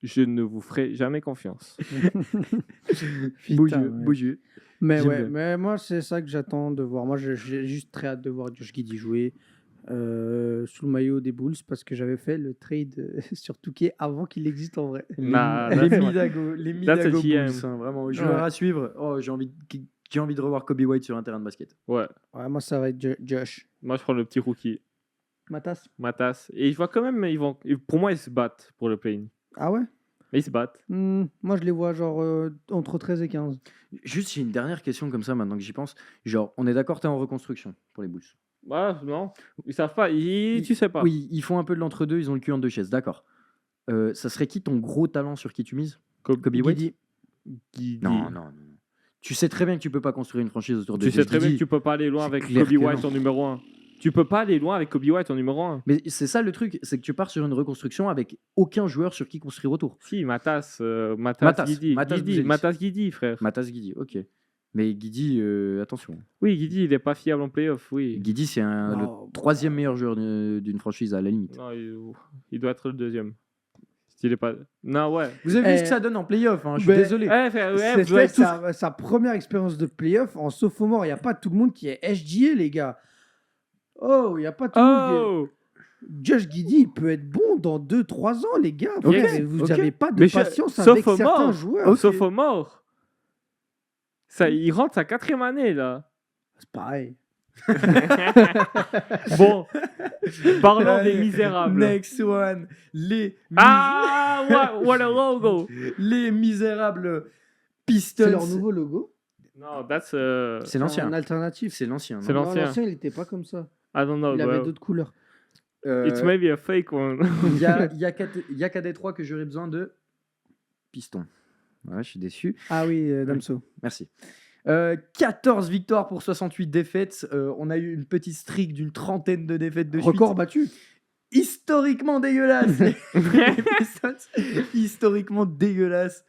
Speaker 4: je ne vous ferai jamais confiance.
Speaker 2: Beau
Speaker 3: Putain,
Speaker 2: jeu,
Speaker 3: ouais.
Speaker 2: beau jeu.
Speaker 3: Mais
Speaker 2: J'aime
Speaker 3: ouais,
Speaker 2: bien.
Speaker 3: mais moi, c'est ça que j'attends de voir. Moi, j'ai juste très hâte de voir Josh Giddey jouer sous le maillot des Bulls parce que j'avais fait le trade sur Touquet avant qu'il existe en vrai.
Speaker 4: Nah,
Speaker 2: Les
Speaker 4: that's-
Speaker 2: Midago, les
Speaker 4: that's a
Speaker 2: Midago
Speaker 4: GM.
Speaker 2: Bulls, hein, vraiment. Joueur à suivre. Oh, j'ai envie de revoir Kobe White sur un terrain de basket.
Speaker 4: Ouais,
Speaker 3: Ouais, moi, ça va être Josh.
Speaker 4: moi je prends le petit rookie,
Speaker 3: Matas.
Speaker 4: Matas. Et je vois quand même, pour moi, ils se battent pour le play-in.
Speaker 3: Ah ouais.
Speaker 4: Mais ils se battent.
Speaker 3: Moi, je les vois genre entre 13 et 15.
Speaker 2: Juste, j'ai une dernière question comme ça maintenant que j'y pense. Genre, on est d'accord, t'es en reconstruction pour les Bulls.
Speaker 4: Ah, non, ils savent pas, tu sais pas.
Speaker 2: Oui, ils font un peu de l'entre-deux, ils ont le cul en deux chaises, d'accord. Ça serait qui ton gros talent sur qui tu mises Kobe White
Speaker 3: Giddey.
Speaker 2: Non. Tu sais très bien que tu peux pas construire une franchise autour de
Speaker 4: Tu sais très bien que
Speaker 2: Giddey.
Speaker 4: tu peux pas aller loin
Speaker 2: C'est
Speaker 4: avec
Speaker 2: clair
Speaker 4: Kobe
Speaker 2: que
Speaker 4: White
Speaker 2: non.
Speaker 4: en numéro 1. Tu peux pas aller loin avec Kobe White en numéro 1.
Speaker 2: Mais c'est ça le truc, c'est que tu pars sur une reconstruction avec aucun joueur sur qui construire autour.
Speaker 4: Si, Matas
Speaker 2: Matas,
Speaker 4: Guidi.
Speaker 2: Matas
Speaker 4: Guidi,
Speaker 2: Buzelis.
Speaker 4: Matas Guidi, frère.
Speaker 2: Matas Guidi, ok. Mais Guidi, attention.
Speaker 4: Oui, Guidi, il est pas fiable en playoff, oui.
Speaker 2: Guidi, c'est le
Speaker 3: Oh,
Speaker 2: troisième meilleur joueur d'une franchise à la limite.
Speaker 4: Non, il doit être le deuxième. S'il est pas... Non, ouais.
Speaker 2: Vous avez vu
Speaker 3: Eh,
Speaker 2: ce que ça donne en playoff, hein, je suis
Speaker 3: ben,
Speaker 2: désolé.
Speaker 4: Ouais, frère, ouais, vous
Speaker 3: C'était
Speaker 4: avez tous-
Speaker 3: sa première expérience de playoff en sophomore. Il n'y a pas tout le monde qui est SGA, les gars. Oh, il n'y a pas tout le monde qui est...
Speaker 4: Oh
Speaker 3: Josh Giddey, il peut être bon dans 2-3 ans, les gars.
Speaker 2: Ok,
Speaker 3: Frère, vous
Speaker 2: ok.
Speaker 3: n'avez pas de
Speaker 4: Mais
Speaker 3: patience
Speaker 4: sauf
Speaker 3: avec
Speaker 4: au
Speaker 3: certains
Speaker 4: mort.
Speaker 3: joueurs.
Speaker 2: Ok.
Speaker 4: Sophomore. Ça, il rentre sa 4e année, là.
Speaker 3: C'est pareil.
Speaker 4: Bon, parlons des misérables.
Speaker 2: Next one. Les,
Speaker 4: Ah, what a logo.
Speaker 2: les misérables
Speaker 3: C'est
Speaker 2: Pistons.
Speaker 3: leur nouveau logo.
Speaker 4: Non, that's...
Speaker 2: C'est l'ancien.
Speaker 3: En alternative.
Speaker 2: C'est l'ancien.
Speaker 4: C'est
Speaker 2: non
Speaker 4: l'ancien.
Speaker 3: L'ancien, il n'était pas comme ça.
Speaker 4: I don't know,
Speaker 3: Il avait
Speaker 4: bro.
Speaker 3: d'autres couleurs.
Speaker 4: It's maybe a fake one.
Speaker 2: Il y a qu'à Détroit que j'aurais besoin de pistons. Ouais, je suis déçu.
Speaker 3: Ah oui, Damso.
Speaker 2: Merci. 14 victoires pour 68 défaites. On a eu une petite streak d'une 30aine de défaites de
Speaker 3: Record
Speaker 2: suite.
Speaker 3: battu.
Speaker 2: Historiquement dégueulasse. les Pistons. Historiquement dégueulasse.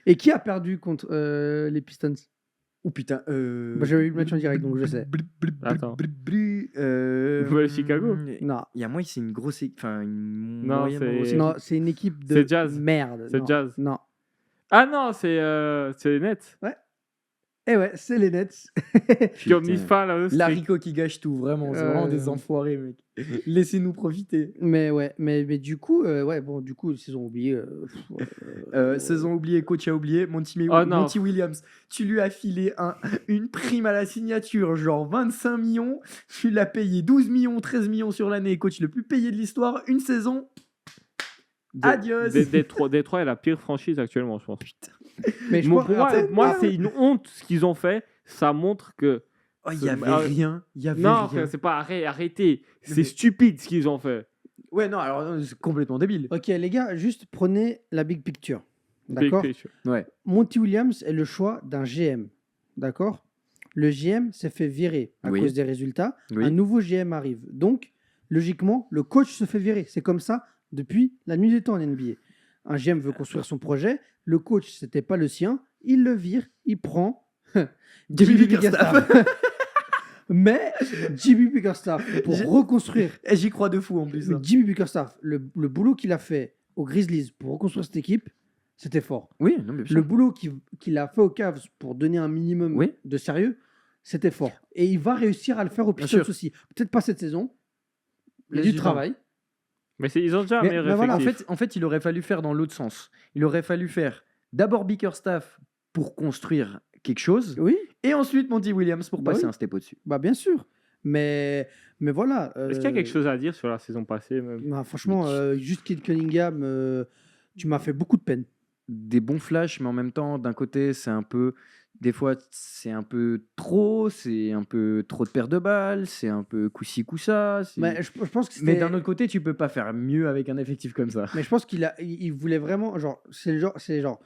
Speaker 3: Et qui a perdu contre les Pistons?
Speaker 2: Oh putain.
Speaker 3: Bah, j'avais eu le match en direct, donc je sais.
Speaker 4: Attends.
Speaker 2: Ouais,
Speaker 4: Chicago.
Speaker 3: Non,
Speaker 2: Il y a moi, c'est une grosse. Enfin, une
Speaker 4: Non,
Speaker 2: moyenne
Speaker 4: c'est-
Speaker 2: grosse
Speaker 3: non, c'est une équipe de
Speaker 4: C'est Jazz.
Speaker 3: merde.
Speaker 4: C'est
Speaker 3: Non,
Speaker 4: Jazz.
Speaker 3: Non.
Speaker 4: Ah non, c'est les Nets.
Speaker 3: Eh ouais, c'est les Nets.
Speaker 4: Qui ont
Speaker 2: Putain.
Speaker 4: mis fin à la streak.
Speaker 2: L'haricot qui gâche tout, vraiment. C'est vraiment des enfoirés, mec. Laissez-nous profiter.
Speaker 3: Mais ouais, mais du coup, ouais, bon, du coup, ils ont oublié.
Speaker 2: Saison oubliée, coach a oublié. Monty,
Speaker 4: Oh non.
Speaker 2: Monty Williams, tu lui as filé une prime à la signature, genre 25 millions. Tu l'as payé 12 millions, 13 millions sur l'année. Coach le plus payé de l'histoire. Une saison. Adios.
Speaker 4: Détroit est la pire franchise actuellement, je pense.
Speaker 3: Mais je
Speaker 4: Pour
Speaker 3: pense,
Speaker 4: moi,
Speaker 3: après,
Speaker 4: moi, c'est une honte ce qu'ils ont fait. Ça montre que.
Speaker 2: Oh, il y avait
Speaker 4: Ah,
Speaker 2: rien. Il y avait
Speaker 4: Non,
Speaker 2: rien.
Speaker 4: c'est pas arrêtez. C'est
Speaker 2: Mais-
Speaker 4: stupide ce qu'ils ont fait.
Speaker 2: Ouais, non, alors c'est complètement débile.
Speaker 3: ok, les gars, juste prenez la big picture.
Speaker 4: Big
Speaker 3: D'accord.
Speaker 4: picture.
Speaker 2: Ouais.
Speaker 3: Monty Williams est le choix d'un GM. D'accord. Le GM s'est fait virer à
Speaker 2: Oui.
Speaker 3: cause des résultats.
Speaker 2: Oui.
Speaker 3: Un nouveau GM arrive. Donc, logiquement, le coach se fait virer. C'est comme ça depuis la nuit des temps en NBA. Un GM veut construire son projet. Le coach, c'était pas le sien. Il le vire. Il prend
Speaker 2: Jimmy Bickerstaff.
Speaker 3: Mais Jimmy Bickerstaff, pour
Speaker 2: J'ai-
Speaker 3: reconstruire
Speaker 2: Et j'y crois de fou en plus. hein.
Speaker 3: Jimmy Bickerstaff, le boulot qu'il a fait aux Grizzlies pour reconstruire cette équipe, c'était fort.
Speaker 2: Oui, non, mais bien sûr.
Speaker 3: Le boulot qu'il a fait aux Cavs pour donner un minimum
Speaker 2: Oui.
Speaker 3: de sérieux, c'était fort. Et il va réussir à le faire aux
Speaker 2: Bien
Speaker 3: Pistons
Speaker 2: sûr.
Speaker 3: aussi. Peut-être pas cette saison. Il y a
Speaker 2: Laisse
Speaker 3: du
Speaker 2: du
Speaker 3: travail.
Speaker 4: Mais ils ont déjà un
Speaker 3: Mais-
Speaker 4: meilleur
Speaker 3: mais voilà,
Speaker 4: effectif.
Speaker 2: En fait, il aurait fallu faire dans l'autre sens. Il aurait fallu faire d'abord Bickerstaff pour construire quelque chose,
Speaker 3: Oui,
Speaker 2: et ensuite Monty Williams pour
Speaker 3: Bah
Speaker 2: passer
Speaker 3: oui.
Speaker 2: un step au-dessus.
Speaker 3: bah bien sûr. Mais voilà.
Speaker 4: Est-ce qu'il y a quelque chose à dire sur la saison passée même?
Speaker 3: Non, franchement, juste Kid Cunningham, tu m'as fait beaucoup de peine.
Speaker 2: Des bons flashs, mais en même temps, d'un côté, c'est un peu. Des fois, c'est un peu trop, c'est un peu trop de paires de balles, c'est un peu coup-ci, coup-ça.
Speaker 3: Mais je pense que
Speaker 2: Mais
Speaker 3: c'était-
Speaker 2: d'un autre côté, tu peux pas faire mieux avec un effectif comme ça.
Speaker 3: Mais je pense il voulait vraiment, genre, c'est genre,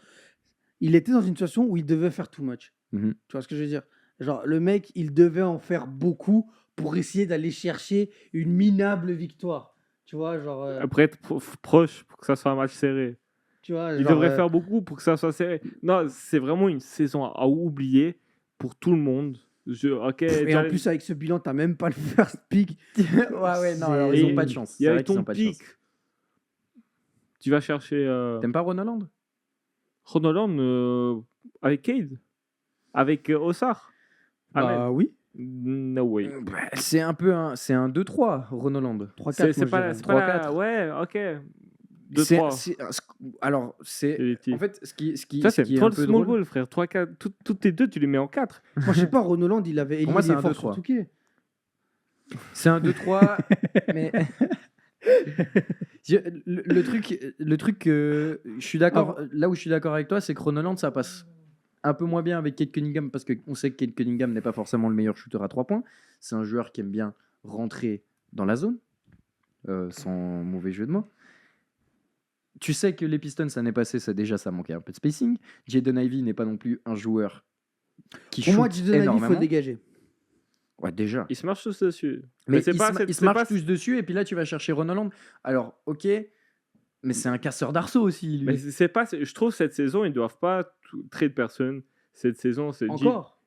Speaker 3: il était dans une situation où il devait faire too much.
Speaker 2: Mhm.
Speaker 3: Tu vois ce que je veux dire? Genre, le mec, il devait en faire beaucoup pour essayer d'aller chercher une minable victoire. Tu vois, genre,
Speaker 4: Après être proche pour que ça soit un match serré.
Speaker 3: tu vois,
Speaker 4: Il
Speaker 3: genre,
Speaker 4: devrait faire beaucoup pour que ça soit serré. Non, c'est vraiment une saison à oublier pour tout le monde. Ok,
Speaker 3: Et en
Speaker 4: Jalen-
Speaker 3: plus, avec ce bilan, t'as même pas le first pick.
Speaker 2: ouais, non, alors
Speaker 4: Et
Speaker 2: ils ont pas de chance.
Speaker 4: il y
Speaker 2: C'est
Speaker 4: a
Speaker 2: vrai
Speaker 4: eu
Speaker 2: qu'ils
Speaker 4: ton
Speaker 2: ont pas de
Speaker 4: pic.
Speaker 2: chance.
Speaker 4: Tu vas chercher
Speaker 2: T'aimes pas Ron Holland?
Speaker 4: Ron Holland avec Cade, avec Ossar.
Speaker 3: Bah oui.
Speaker 4: No way.
Speaker 2: C'est un peu c'est un 2-3, Ron Holland.
Speaker 3: 3-4,
Speaker 4: C'est
Speaker 3: moi,
Speaker 4: pas,
Speaker 3: je
Speaker 4: c'est
Speaker 3: dirais.
Speaker 4: pas la-
Speaker 2: 3-4.
Speaker 4: Ouais, ok.
Speaker 2: C'est-
Speaker 4: 2-3.
Speaker 2: Alors,
Speaker 4: C'est les tirs.
Speaker 2: en fait, ce qui
Speaker 4: Ça,
Speaker 2: ce
Speaker 4: c'est
Speaker 2: qui est
Speaker 4: trop
Speaker 2: un
Speaker 4: le
Speaker 2: peu
Speaker 4: small
Speaker 2: drôle.
Speaker 4: ball, frère. 3, 4, toutes tes deux, tu les mets en 4.
Speaker 3: Moi, je sais pas, Ron Holland, il avait
Speaker 2: Pour moi,
Speaker 3: éliminé
Speaker 2: c'est un
Speaker 3: l'effort
Speaker 2: 2-3.
Speaker 3: sur Touquet.
Speaker 2: C'est un 2-3, mais le truc que je suis d'accord, là où je suis d'accord avec toi, c'est que Ron Holland, ça passe un peu moins bien avec Kate Cunningham parce qu'on sait que Kate Cunningham n'est pas forcément le meilleur shooter à 3 points. C'est un joueur qui aime bien rentrer dans la zone, sans mauvais jeu de mots. Tu sais que les Pistons, l'année passée, ça manquait un peu de spacing. Jaden Ivey n'est pas non plus un joueur qui
Speaker 3: Pour moi,
Speaker 2: shoot
Speaker 3: Jaden Ivey, il faut
Speaker 2: énormément.
Speaker 3: le dégager.
Speaker 2: Ouais, déjà.
Speaker 4: Ils se marchent tous dessus.
Speaker 2: Mais
Speaker 4: c'est
Speaker 2: ils
Speaker 4: pas,
Speaker 2: se marchent tous dessus, et puis là, tu vas chercher Ron Holland. Alors, ok, mais c'est un casseur d'arceaux aussi, lui.
Speaker 4: Mais c'est pas. Je trouve cette saison, ils doivent pas trade personne. Cette saison, c'est
Speaker 3: Encore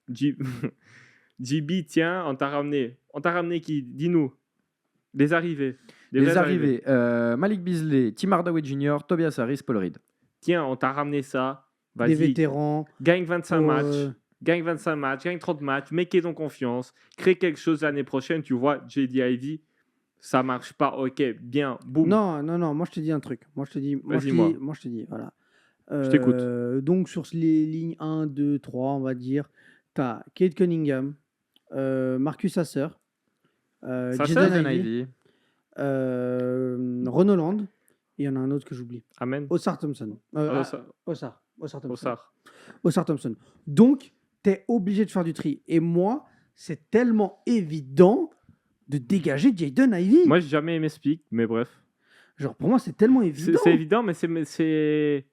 Speaker 4: JB, tiens, on t'a ramené. On t'a ramené qui? Dis-nous. Des arrivées. Des
Speaker 2: Les
Speaker 4: vraies
Speaker 2: arrivées, Malik Beasley, Tim Hardaway Jr., Tobias Harris, Paul Reed.
Speaker 4: Tiens, on t'a ramené ça.
Speaker 3: Des
Speaker 4: Vas-y.
Speaker 3: vétérans.
Speaker 4: Gagne 25
Speaker 3: pour,
Speaker 4: matchs. Gagne 25 matchs. Gagne 30 matchs. Mets ton confiance. Crée quelque chose l'année prochaine. Tu vois, JD Ivey, ça marche pas. Ok, bien. Boum.
Speaker 3: Non, moi je te dis un truc. Moi je te dis,
Speaker 4: Vas-y,
Speaker 3: moi je te dis, voilà.
Speaker 4: Je t'écoute.
Speaker 3: Donc sur les lignes 1, 2, 3, on va dire, tu as Kate Cunningham, Marcus Hasser,
Speaker 4: Sasser,
Speaker 3: Jaden
Speaker 2: Jaden
Speaker 3: Ivey,
Speaker 2: Ivey.
Speaker 3: Ron Holland, et il y en a un autre que j'oublie.
Speaker 4: Amen.
Speaker 3: Ossar Thompson. Ossar Thompson.
Speaker 4: Ossar.
Speaker 3: Ossar Thompson. Donc, tu es obligé de faire du tri. Et moi, c'est tellement évident de dégager Jaden Ivey.
Speaker 4: Moi, j'ai jamais aimé Speak, mais bref.
Speaker 3: Genre, pour moi, c'est tellement
Speaker 4: C'est
Speaker 3: évident.
Speaker 4: c'est évident, mais c'est.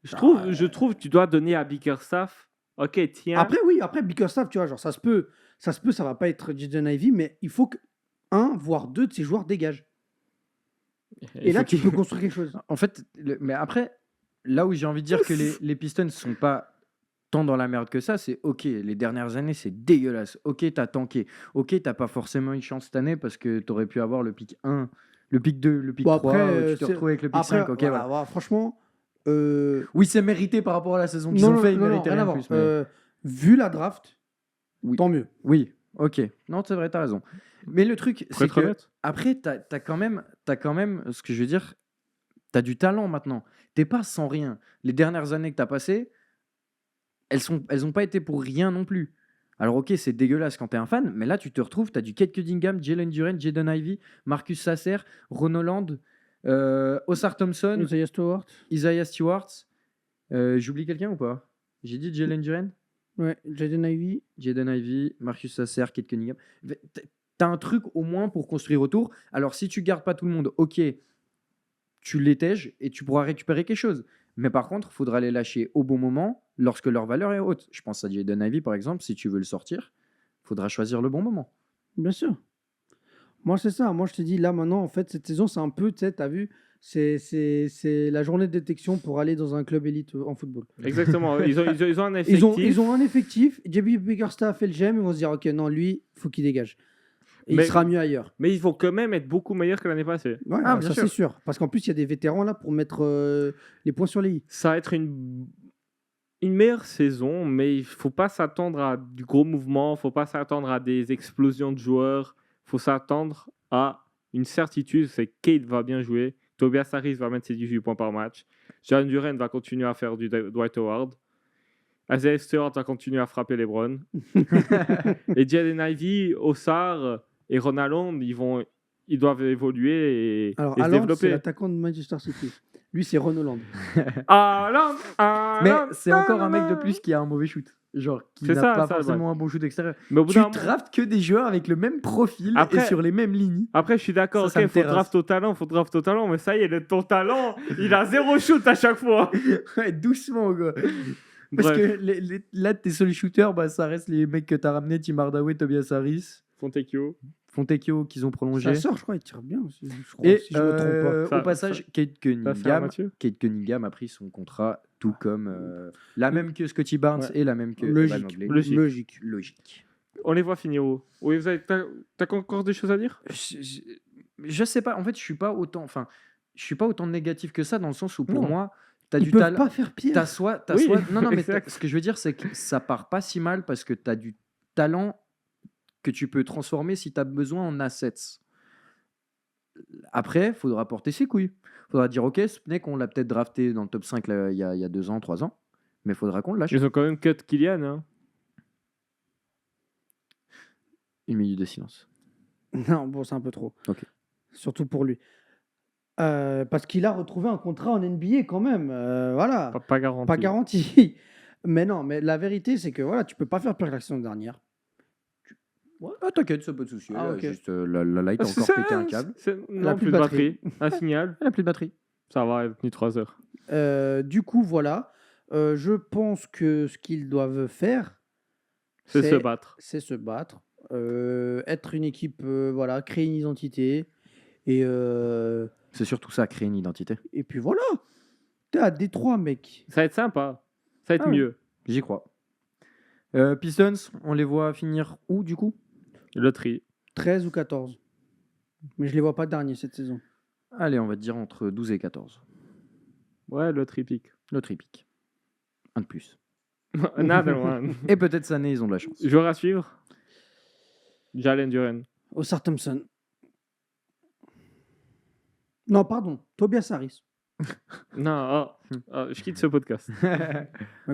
Speaker 4: Je trouve que tu dois donner à Bickerstaff. Ok, tiens.
Speaker 3: Après, oui, après, Bickerstaff, tu vois, genre, ça se peut, ça va pas être Jaden Ivey, mais il faut que un, voire deux de ces joueurs dégagent. Et là, tu peux construire quelque chose.
Speaker 2: En fait, mais après, là où j'ai envie de dire que les Pistons ne sont pas tant dans la merde que ça, c'est ok, les dernières années, c'est dégueulasse. Ok, t'as tanké. Ok, t'as pas forcément eu chance cette année parce que t'aurais pu avoir le pick 1, le pick 2, le pick
Speaker 3: Bon,
Speaker 2: 3,
Speaker 3: après,
Speaker 2: tu te
Speaker 3: c'est-
Speaker 2: retrouves avec le pick
Speaker 3: Après,
Speaker 2: 5. Ok,
Speaker 3: voilà,
Speaker 2: voilà.
Speaker 3: voilà, franchement,
Speaker 2: Oui, c'est mérité par rapport à la saison qu'ils ont fait, ils méritaient
Speaker 3: rien à
Speaker 2: rien
Speaker 3: voir.
Speaker 2: de plus. Mais...
Speaker 3: Vu la draft,
Speaker 2: Oui.
Speaker 3: tant mieux.
Speaker 2: Oui, ok. Non, c'est vrai, t'as raison. Mais le truc,
Speaker 4: Pour
Speaker 2: c'est
Speaker 4: être
Speaker 2: que
Speaker 4: honnête.
Speaker 2: après, t'as quand même, ce que je veux dire, t'as du talent maintenant. T'es pas sans rien. Les dernières années que t'as passées, elles ont pas été pour rien non plus. Alors ok, c'est dégueulasse quand t'es un fan, mais là tu te retrouves, t'as du Kate Cunningham, Jalen Duren, Jaden Ivey, Marcus Sasser, Ron Holland, Ossar Thompson,
Speaker 3: Isaiah Stewart.
Speaker 2: Isaiah Stewart. J'oublie quelqu'un ou pas? J'ai dit Jalen Duren,
Speaker 3: Ouais, Jaden Ivey.
Speaker 2: Jaden Ivey, Marcus Sasser, Kate Cunningham. T'as un truc au moins pour construire autour. Alors si tu gardes pas tout le monde, ok, tu l'étèges et tu pourras récupérer quelque chose. Mais par contre, il faudra les lâcher au bon moment lorsque leur valeur est haute. Je pense à Jaden Ivey par exemple, si tu veux le sortir, il faudra choisir le bon moment.
Speaker 3: Bien sûr. Moi, c'est ça. Moi, je te dis, là, maintenant, en fait, cette saison, c'est un peu, tu sais, t'as vu, c'est la journée de détection pour aller dans un club élite en football.
Speaker 4: Exactement. Ils ont un effectif.
Speaker 3: Ils ont un effectif. JB Bickerstaff fait le GM. Ils vont se dire, OK, non, lui, faut qu'il dégage. Et
Speaker 4: Mais-
Speaker 3: il sera mieux ailleurs.
Speaker 4: Mais ils vont quand même être beaucoup meilleurs que l'année passée.
Speaker 3: Ouais,
Speaker 2: Ah, bien
Speaker 3: ça,
Speaker 2: sûr.
Speaker 3: c'est sûr. Parce qu'en plus, il y a des vétérans là pour mettre les points sur les i.
Speaker 4: Ça va être une meilleure saison, mais il faut pas s'attendre à du gros mouvement, faut pas s'attendre à des explosions de joueurs, faut s'attendre à une certitude, c'est que Kate va bien jouer, Tobias Harris va mettre ses 18 points par match, Jalen Duren va continuer à faire du Dwight Howard, Isaiah Stewart va continuer à frapper LeBron, et Jaden Ivey, Ossar et Ron Allen, ils doivent évoluer et
Speaker 3: Alors,
Speaker 4: se
Speaker 3: Haaland, c'est
Speaker 4: développer.
Speaker 3: l'attaquant de Manchester City. Lui, c'est Ron Holland.
Speaker 2: Mais c'est encore un mec de plus qui a un mauvais shoot. Genre, qui
Speaker 4: C'est
Speaker 2: n'a
Speaker 4: ça,
Speaker 2: pas
Speaker 4: ça,
Speaker 2: forcément un bon shoot extérieur.
Speaker 4: Mais au bout
Speaker 2: Tu
Speaker 4: d'un moment-
Speaker 2: draftes que des joueurs avec le même profil
Speaker 4: Après-
Speaker 2: et sur les mêmes lignes.
Speaker 4: Après, je suis d'accord,
Speaker 2: Ça me
Speaker 4: ok, faut
Speaker 2: terrasse.
Speaker 4: draft au talent, mais ça y est, ton talent, il a 0 shoot à chaque fois.
Speaker 2: Ouais, doucement, quoi. Parce
Speaker 4: Bref.
Speaker 2: que là, tes seuls shooters, bah, ça reste les mecs que t'as ramenés, Tim Hardaway, Tobias Harris,
Speaker 4: Fontecchio.
Speaker 2: Fontecchio, qu'ils ont prolongé.
Speaker 3: Sa sœur, je crois, il tire bien aussi. Je crois,
Speaker 2: Et
Speaker 3: si je me trompe pas.
Speaker 4: Ça-
Speaker 2: au passage, Kate
Speaker 4: Ça sert à Mathieu.
Speaker 2: Cunningham a pris son contrat, tout comme la même que Scotty Barnes
Speaker 3: Ouais.
Speaker 2: et la même que Evan
Speaker 3: Logique.
Speaker 2: Mobley.
Speaker 4: Logique.
Speaker 2: Logique.
Speaker 4: On les voit finir où? Oui, t'as encore des choses à dire?
Speaker 2: Je sais pas. En fait, je suis pas autant négatif que ça dans le sens où pour
Speaker 3: Non.
Speaker 2: moi, t'as
Speaker 3: Ils
Speaker 2: du
Speaker 3: peuvent
Speaker 2: talent.
Speaker 3: pas faire pire.
Speaker 4: Oui,
Speaker 2: Non, mais
Speaker 4: exact.
Speaker 2: ce que je veux dire, c'est que ça part pas si mal parce que t'as du talent que tu peux transformer si t'as besoin en assets. Après, faudra porter ses couilles. Faudra dire, ok, ce mec, on l'a peut-être drafté dans le top 5 là, il y a 2 ans, 3 ans, mais faudra qu'on le lâche.
Speaker 4: Ils ont quand même cut Kylian. Hein.
Speaker 2: Une minute de silence.
Speaker 3: Non, bon, c'est un peu trop.
Speaker 2: Ok.
Speaker 3: Surtout pour lui. Parce qu'il a retrouvé un contrat en NBA quand même. Voilà.
Speaker 4: Pas garanti.
Speaker 3: Pas garanti. Mais non, mais la vérité, c'est que voilà, tu peux pas faire pire que la saison dernière.
Speaker 2: Ah, t'inquiète, ça pas de souci.
Speaker 3: Ah,
Speaker 2: Là,
Speaker 3: ok.
Speaker 2: Juste la light a encore pété un câble.
Speaker 4: Non,
Speaker 3: plus
Speaker 4: plus
Speaker 3: de
Speaker 4: de batterie. Un signal.
Speaker 2: Elle a plus de batterie.
Speaker 4: Ça va, elle est tenue 3 heures.
Speaker 3: Du coup, voilà. Je pense que ce qu'ils doivent faire,
Speaker 4: C'est se battre.
Speaker 3: c'est se battre, être une équipe, voilà, créer une identité.
Speaker 2: C'est surtout ça, créer une identité.
Speaker 3: Et puis voilà. T'es à Détroit, mec.
Speaker 4: Ça va être sympa. Ça va être
Speaker 2: Ah ouais.
Speaker 4: mieux.
Speaker 2: J'y crois. Pistons, on les voit finir où du coup?
Speaker 4: Loterie.
Speaker 3: 13 ou 14. Mais je les vois pas derniers cette saison.
Speaker 2: Allez, on va dire entre 12 et 14.
Speaker 4: Ouais, loterie pique.
Speaker 2: L'autre pique. Un de plus.
Speaker 4: Another one.
Speaker 2: Et peut-être cette année, ils ont de la chance.
Speaker 4: Joueur à suivre. Jalen Duren.
Speaker 3: Osar Thompson. Non, pardon. Tobias Harris.
Speaker 4: Non, je quitte ce podcast.
Speaker 3: Mais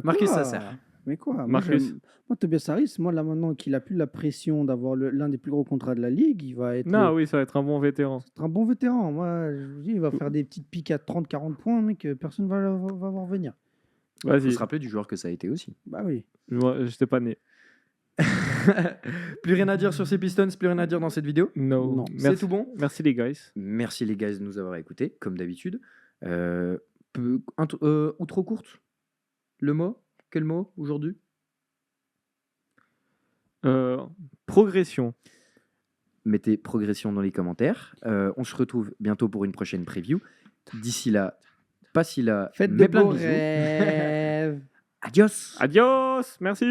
Speaker 2: Marcus,
Speaker 3: quoi
Speaker 2: ça sert.
Speaker 3: Mais quoi moi,
Speaker 4: Marcus.
Speaker 3: moi, Tobias Harris, moi, là, maintenant qu'il a plus la pression d'avoir l'un des plus gros contrats de la ligue, il va être,
Speaker 4: Non, oui, ça va être un bon vétéran.
Speaker 3: être un bon vétéran. Moi, je vous dis, il va faire des petites piques à 30-40 points, mec, personne va voir venir.
Speaker 2: Il faut
Speaker 4: Vas-y.
Speaker 2: se rappeler du joueur que ça a été aussi.
Speaker 3: Bah oui.
Speaker 4: Moi, j'étais pas né.
Speaker 2: Plus rien à dire sur ces Pistons, plus rien à dire dans cette vidéo.
Speaker 3: Non.
Speaker 2: C'est tout bon.
Speaker 4: Merci les guys.
Speaker 2: Merci les gars de nous avoir écoutés, comme d'habitude. Ou trop courte? Le mot? Quel mot aujourd'hui?
Speaker 4: Progression.
Speaker 2: Mettez progression dans les commentaires. On se retrouve bientôt pour une prochaine preview. D'ici là, pas si là,
Speaker 3: Faites
Speaker 2: mais
Speaker 3: de
Speaker 2: plein
Speaker 3: beaux
Speaker 2: de bisous.
Speaker 3: rêves.
Speaker 2: Adios.
Speaker 4: Adios. Merci.